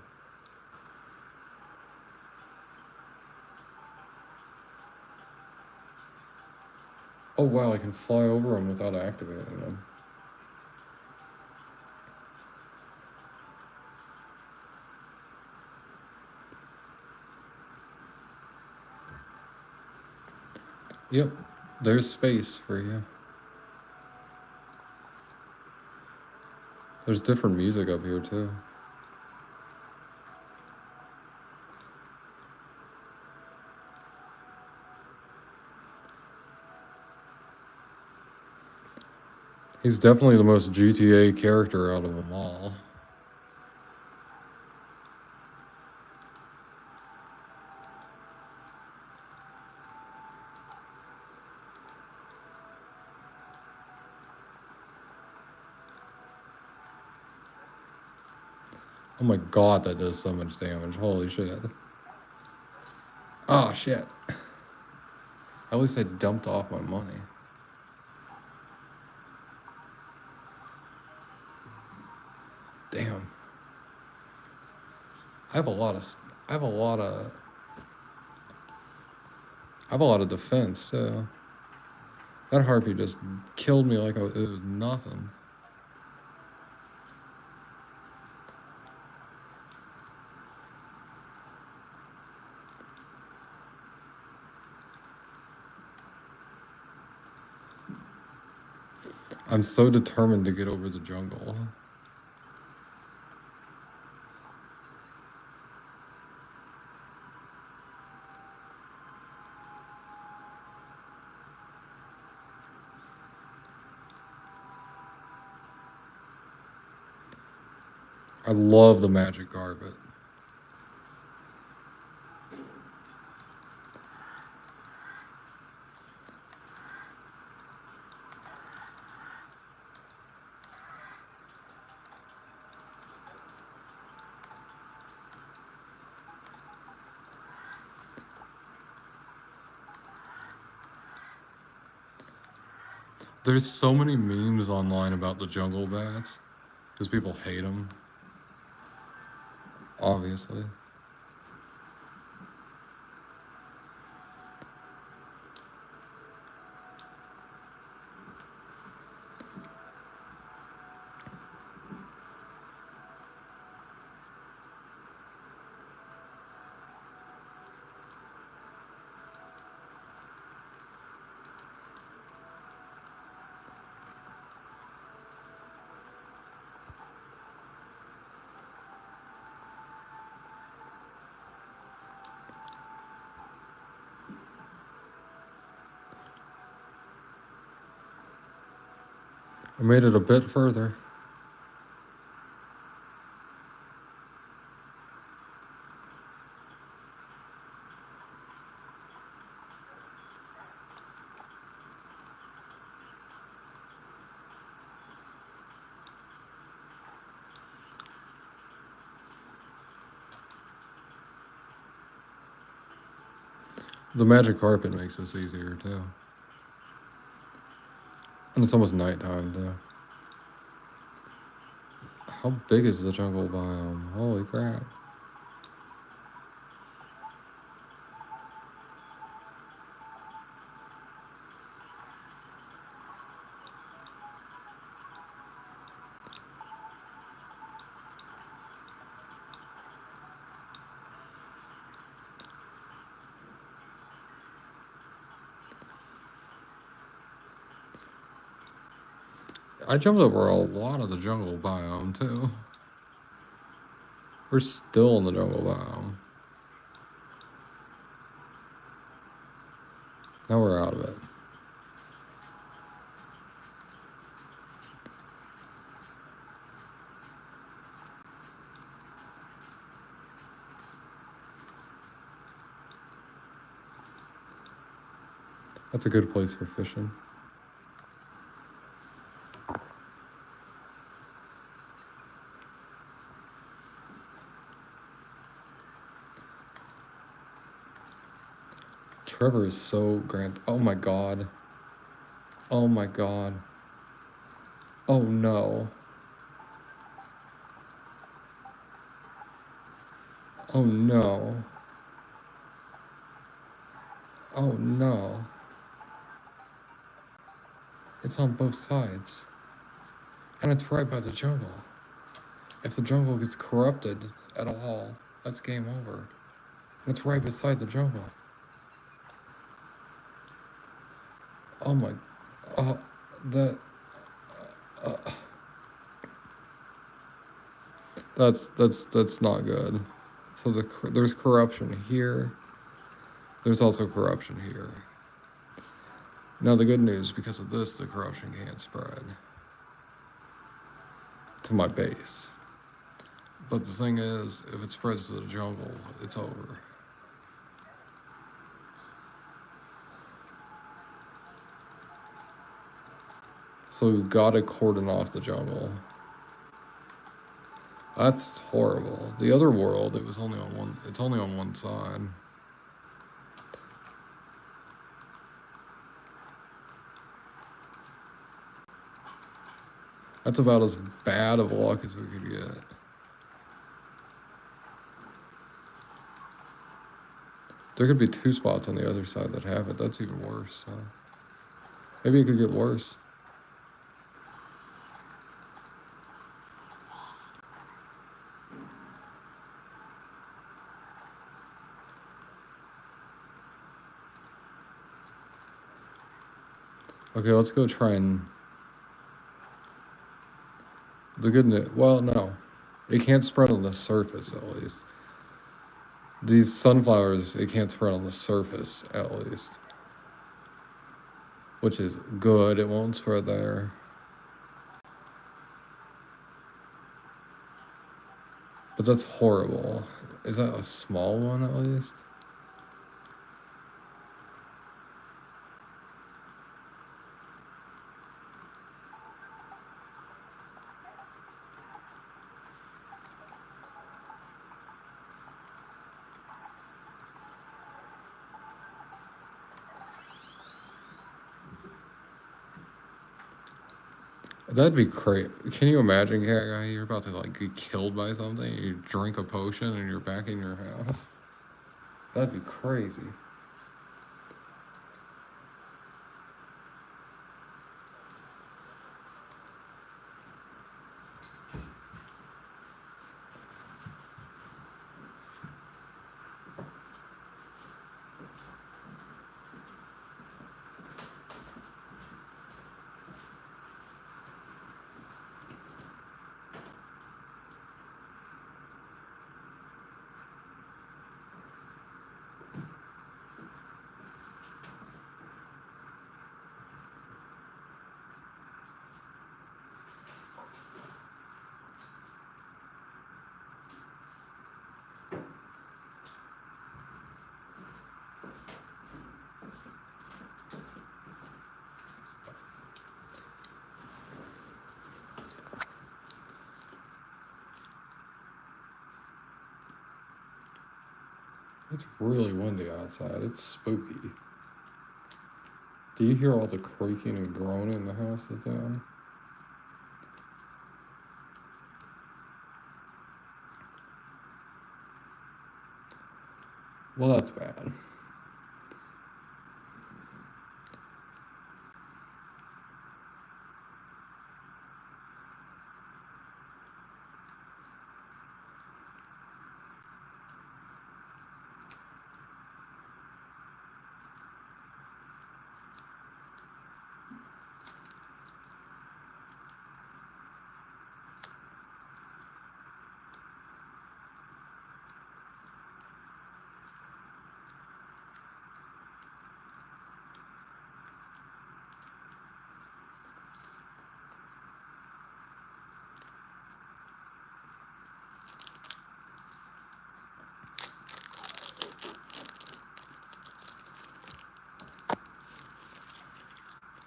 Oh wow, I can fly over them without activating them. Yep, there's space for you. There's different music up here too. He's definitely the most GTA character out of them all. Oh my god, that does so much damage. Holy shit. Oh shit. At least I dumped off my money. Damn. I have a lot of I have a lot of I have a lot of defense, so that harpy just killed me like it was nothing. I'm so determined to get over the jungle. I love the magic carpet. There's so many memes online about the jungle bats because people hate them, obviously. I made it a bit further. The magic carpet makes this easier too. And it's almost nighttime too. How big is the jungle biome? Holy crap. I jumped over a lot of the jungle biome too. We're still in the jungle biome. Now we're out of it. That's a good place for fishing. Trevor is so grand. Oh my god. Oh my god. Oh no. Oh no. Oh no. It's on both sides. And it's right by the jungle. If the jungle gets corrupted at all, that's game over. And it's right beside the jungle. Oh my. That. Uh, that's not good. So there's corruption here. There's also corruption here. Now the good news, because of this, the corruption can't spread to my base. But the thing is, if it spreads to the jungle, it's over. So we've got to cordon off the jungle. That's horrible. The other world, it was only on one. It's only on one side. That's about as bad of luck as we could get. There could be 2 spots on the other side that have it. That's even worse. So maybe it could get worse. Okay, let's go try and... The good news... Well, no. It can't spread on the surface, at least. These sunflowers, it can't spread on the surface, at least. Which is good. It won't spread there. But that's horrible. Is that a small one, at least? That'd be great. Can you imagine, cat guy? You're about to like get killed by something. You drink a potion and you're back in your house. That'd be crazy. It's really windy outside. It's spooky. Do you hear all the creaking and groaning the house is down? Well, that's bad.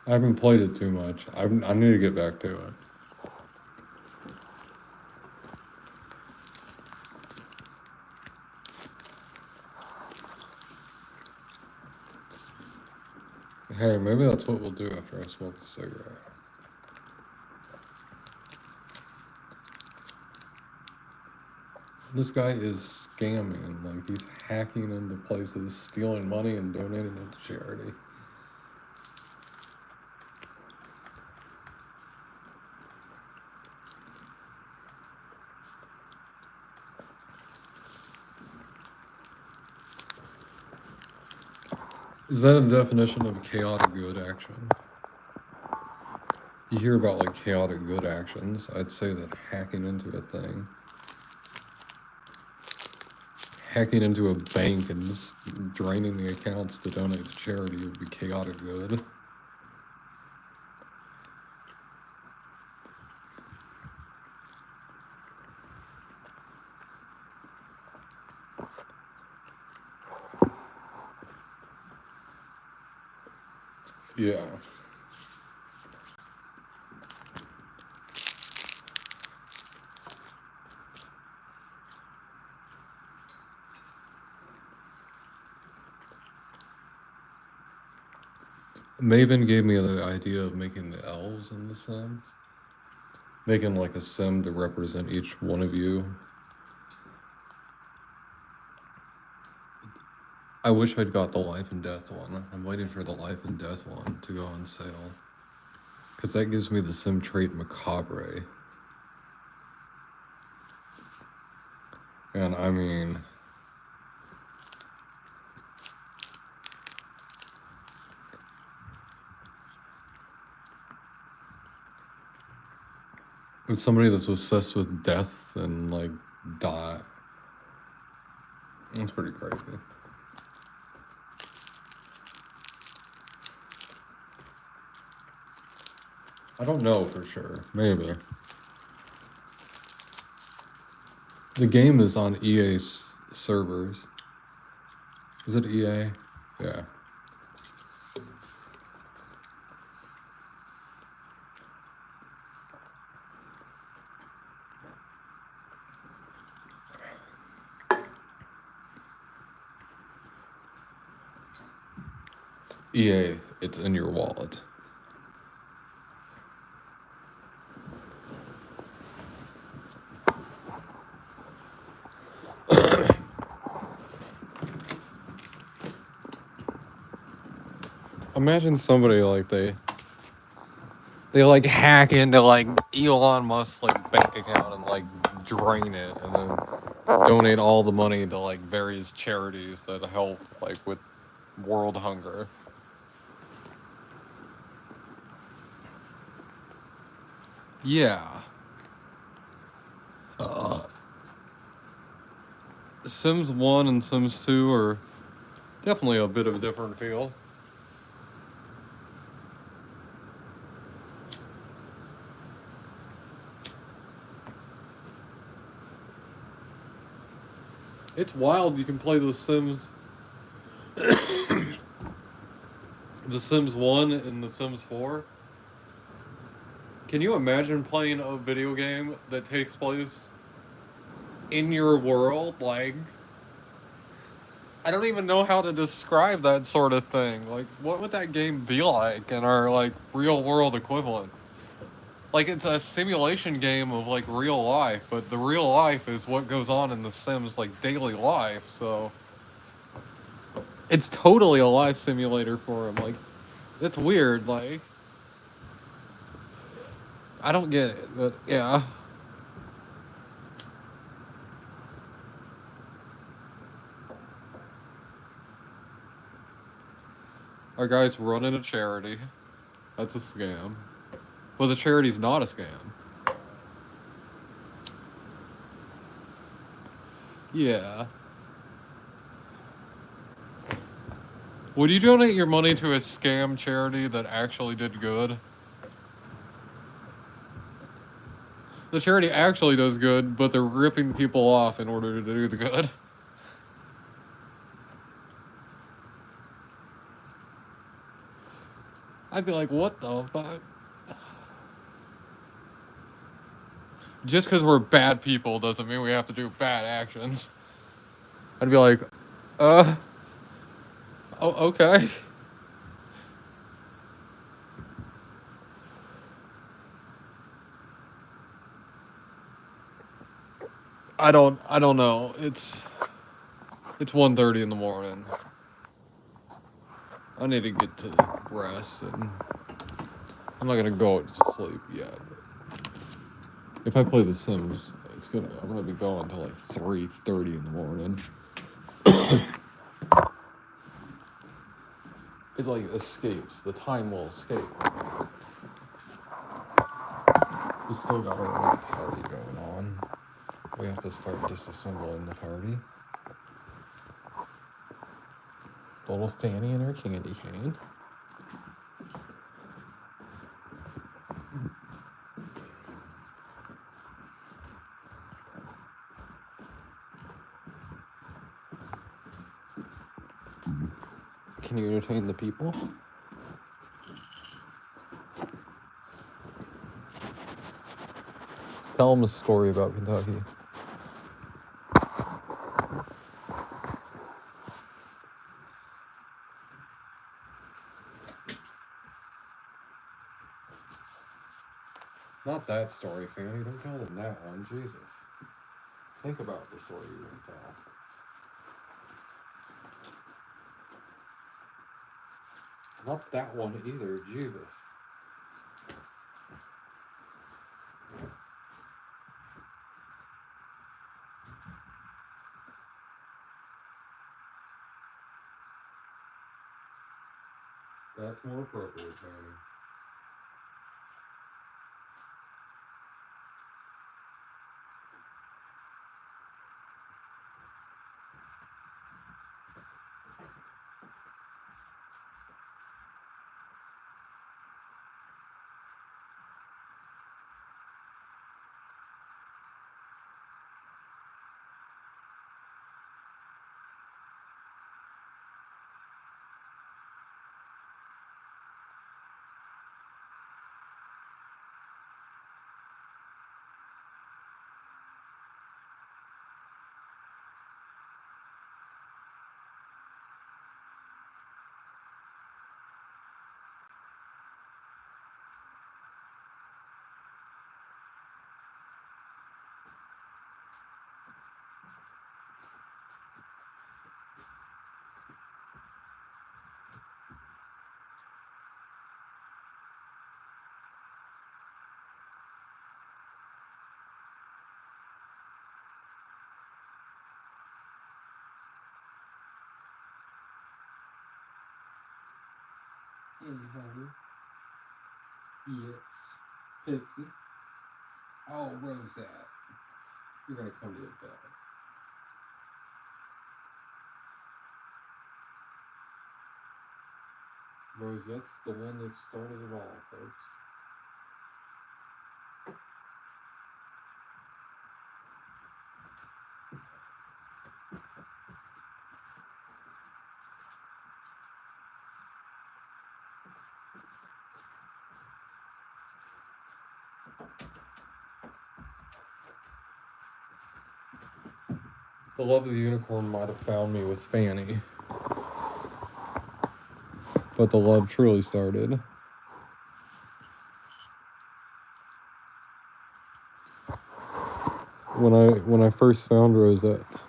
I haven't played it too much. I need to get back to it. Hey, maybe that's what we'll do after I smoke the cigarette. This guy is scamming. Like, he's hacking into places, stealing money, and donating it to charity. Is that a definition of chaotic good action? You hear about like chaotic good actions. I'd say that hacking into a thing, hacking into a bank and draining the accounts to donate to charity would be chaotic good. Yeah. Maven gave me the idea of making the elves in The Sims. Making like a sim to represent each one of you. I wish I'd got the life and death one. I'm waiting for the life and death one to go on sale. Because that gives me the sim trait Macabre. And I mean, it's somebody that's obsessed with death and like die. That's pretty crazy. I don't know for sure. Maybe. The game is on EA's servers. Is it EA? Yeah. EA, it's in your wallet. Imagine somebody like they like hack into like Elon Musk's like bank account and like drain it and then donate all the money to like various charities that help like with world hunger. Yeah. Sims 1 and Sims 2 are definitely a bit of a different feel. It's wild you can play The Sims The Sims 1 and The Sims 4. Can you imagine playing a video game that takes place in your world? Like, I don't even know how to describe that sort of thing. Like, what would that game be like in our, like, real world equivalent? Like, it's a simulation game of, like, real life, but the real life is what goes on in The Sims, like, daily life, so... It's totally a life simulator for him, like, it's weird, like... I don't get it, but, yeah. Our guy's running a charity. That's a scam. Well, the charity's not a scam. Yeah. Would you donate your money to a scam charity that actually did good? The charity actually does good, but they're ripping people off in order to do the good. I'd be like, what the fuck? Just because we're bad people doesn't mean we have to do bad actions. I'd be like, oh, okay. I don't know. It's 1:30 in the morning. I need to get to rest, and I'm not gonna go to sleep yet. If I play The Sims, I'm gonna be going till like 3:30 in the morning. It like escapes. The time will escape. We still got our own party going on. We have to start disassembling the party. Little Fanny and her candy cane. Can you entertain the people? Tell them a story about Kentucky. Not that story, Fanny. Don't tell them that one. Jesus. Think about the story you're going to tell. Not that one either. Jesus. That's more appropriate, Fanny. Hey, honey. Yes. Pixie. Oh, Rosette. You're going to come to bed. Rosette's the one that started it all, folks. The love of the unicorn might have found me with Fanny. But the love truly started when I first found Rosette.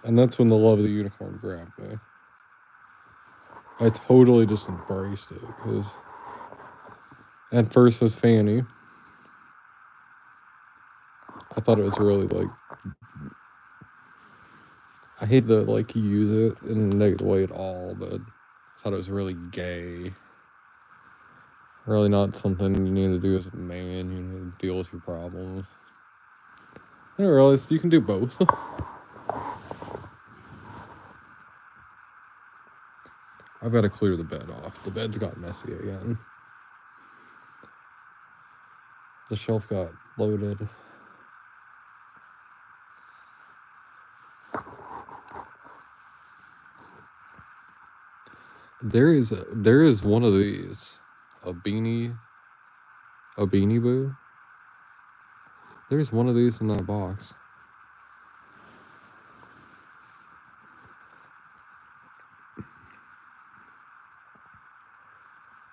And that's when the love of the unicorn grabbed me. I totally just embraced it, because at first was Fanny. I thought it was really, like, I hate to, like, use it in a negative way at all, but I thought it was really gay. Really not something you need to do as a man. You need to deal with your problems. I didn't realize you can do both. I've got to clear the bed off. The bed's got messy again. The shelf got loaded. There is one of these. A Beanie Boo. There's one of these in that box.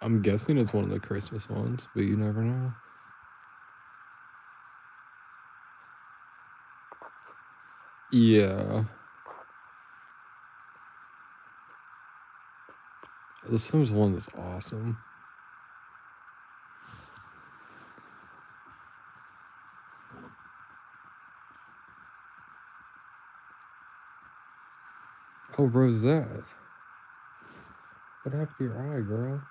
I'm guessing it's one of the Christmas ones, but you never know. Yeah. The Sims one is awesome. Oh, Rosette. What happened to your eye, girl?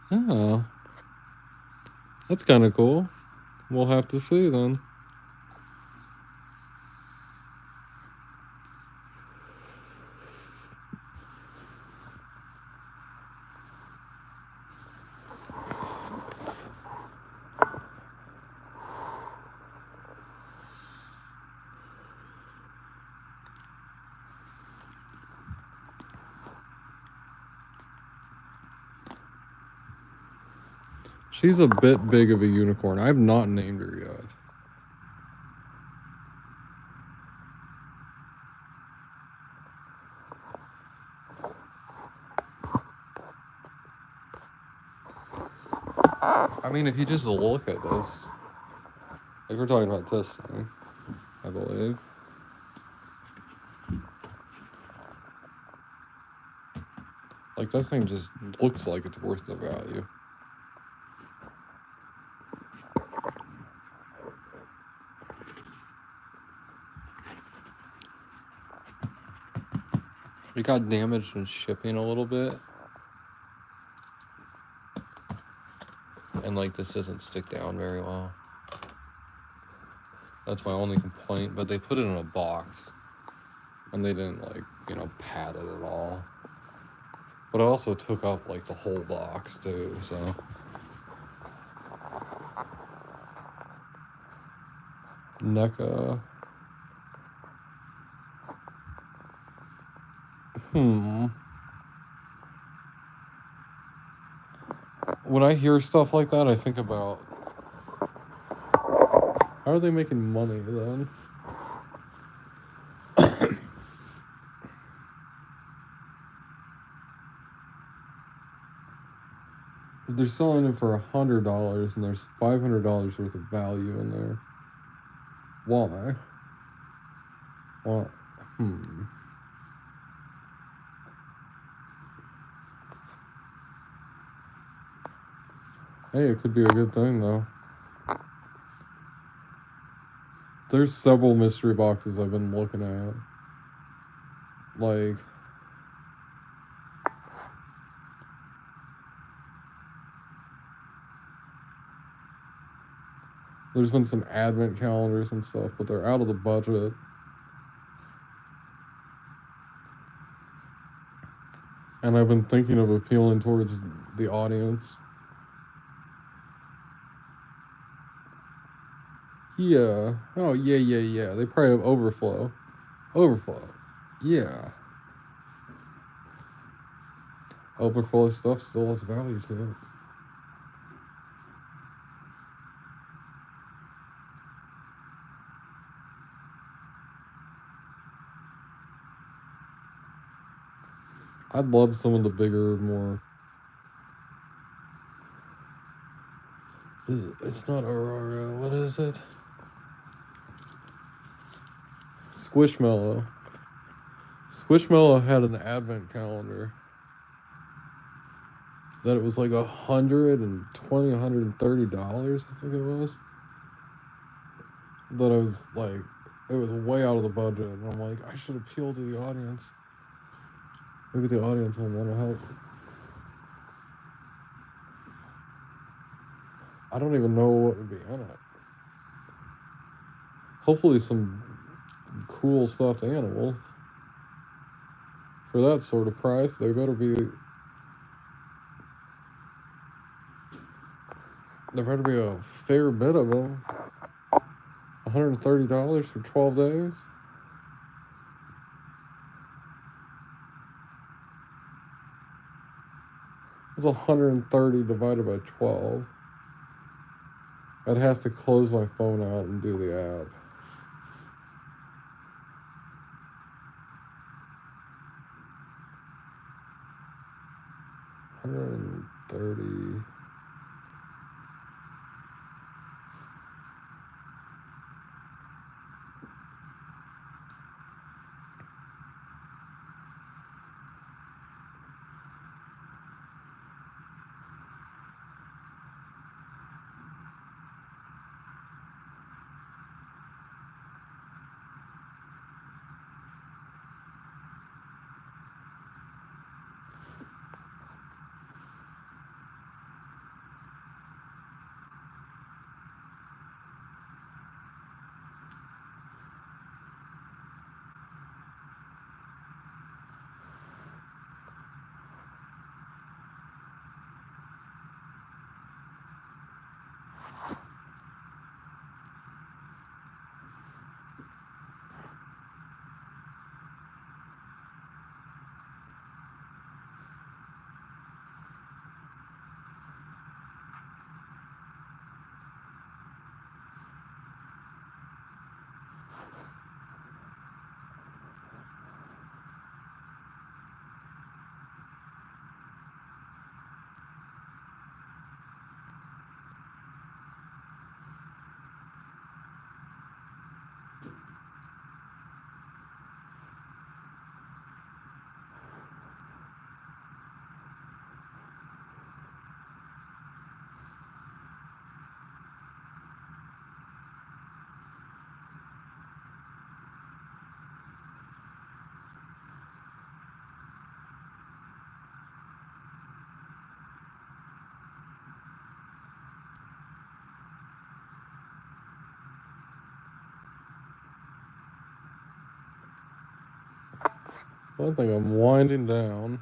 Oh. That's kind of cool. We'll have to see then. She's a bit big of a unicorn. I have not named her yet. I mean, if you just look at this, like we're talking about this thing, I believe. Like, that thing just looks like it's worth the value. It got damaged in shipping a little bit. And, like, this doesn't stick down very well. That's my only complaint, but they put it in a box. And they didn't, like, you know, pad it at all. But I also took up, like, the whole box, too, so... NECA. When I hear stuff like that, I think about... How are they making money, then? They're selling it for $100, and there's $500 worth of value in there. Why? What? Hey, it could be a good thing, though. There's several mystery boxes I've been looking at. Like... There's been some advent calendars and stuff, but they're out of the budget. And I've been thinking of appealing towards the audience. Yeah. Oh, yeah. They probably have overflow. Overflow. Yeah. Overflow stuff still has value to it. I'd love some of the bigger, more... It's not Aurora. What is it? Squishmallow. Squishmallow had an advent calendar that it was like $120, $130, I think it was. That I was like, it was way out of the budget, and I'm like, I should appeal to the audience. Maybe the audience will want to help. I don't even know what would be in it. Hopefully some cool stuffed animals. For that sort of price, there better be a fair bit of them. $130 for 12 days? It's 130 divided by 12. I'd have to close my phone out and do the app. $130. I think I'm winding down.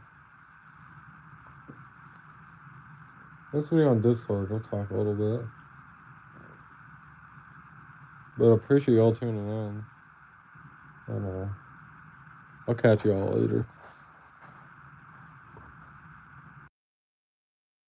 Let's be on Discord. We'll talk a little bit. But I appreciate y'all tuning in. I don't know. I'll catch y'all later.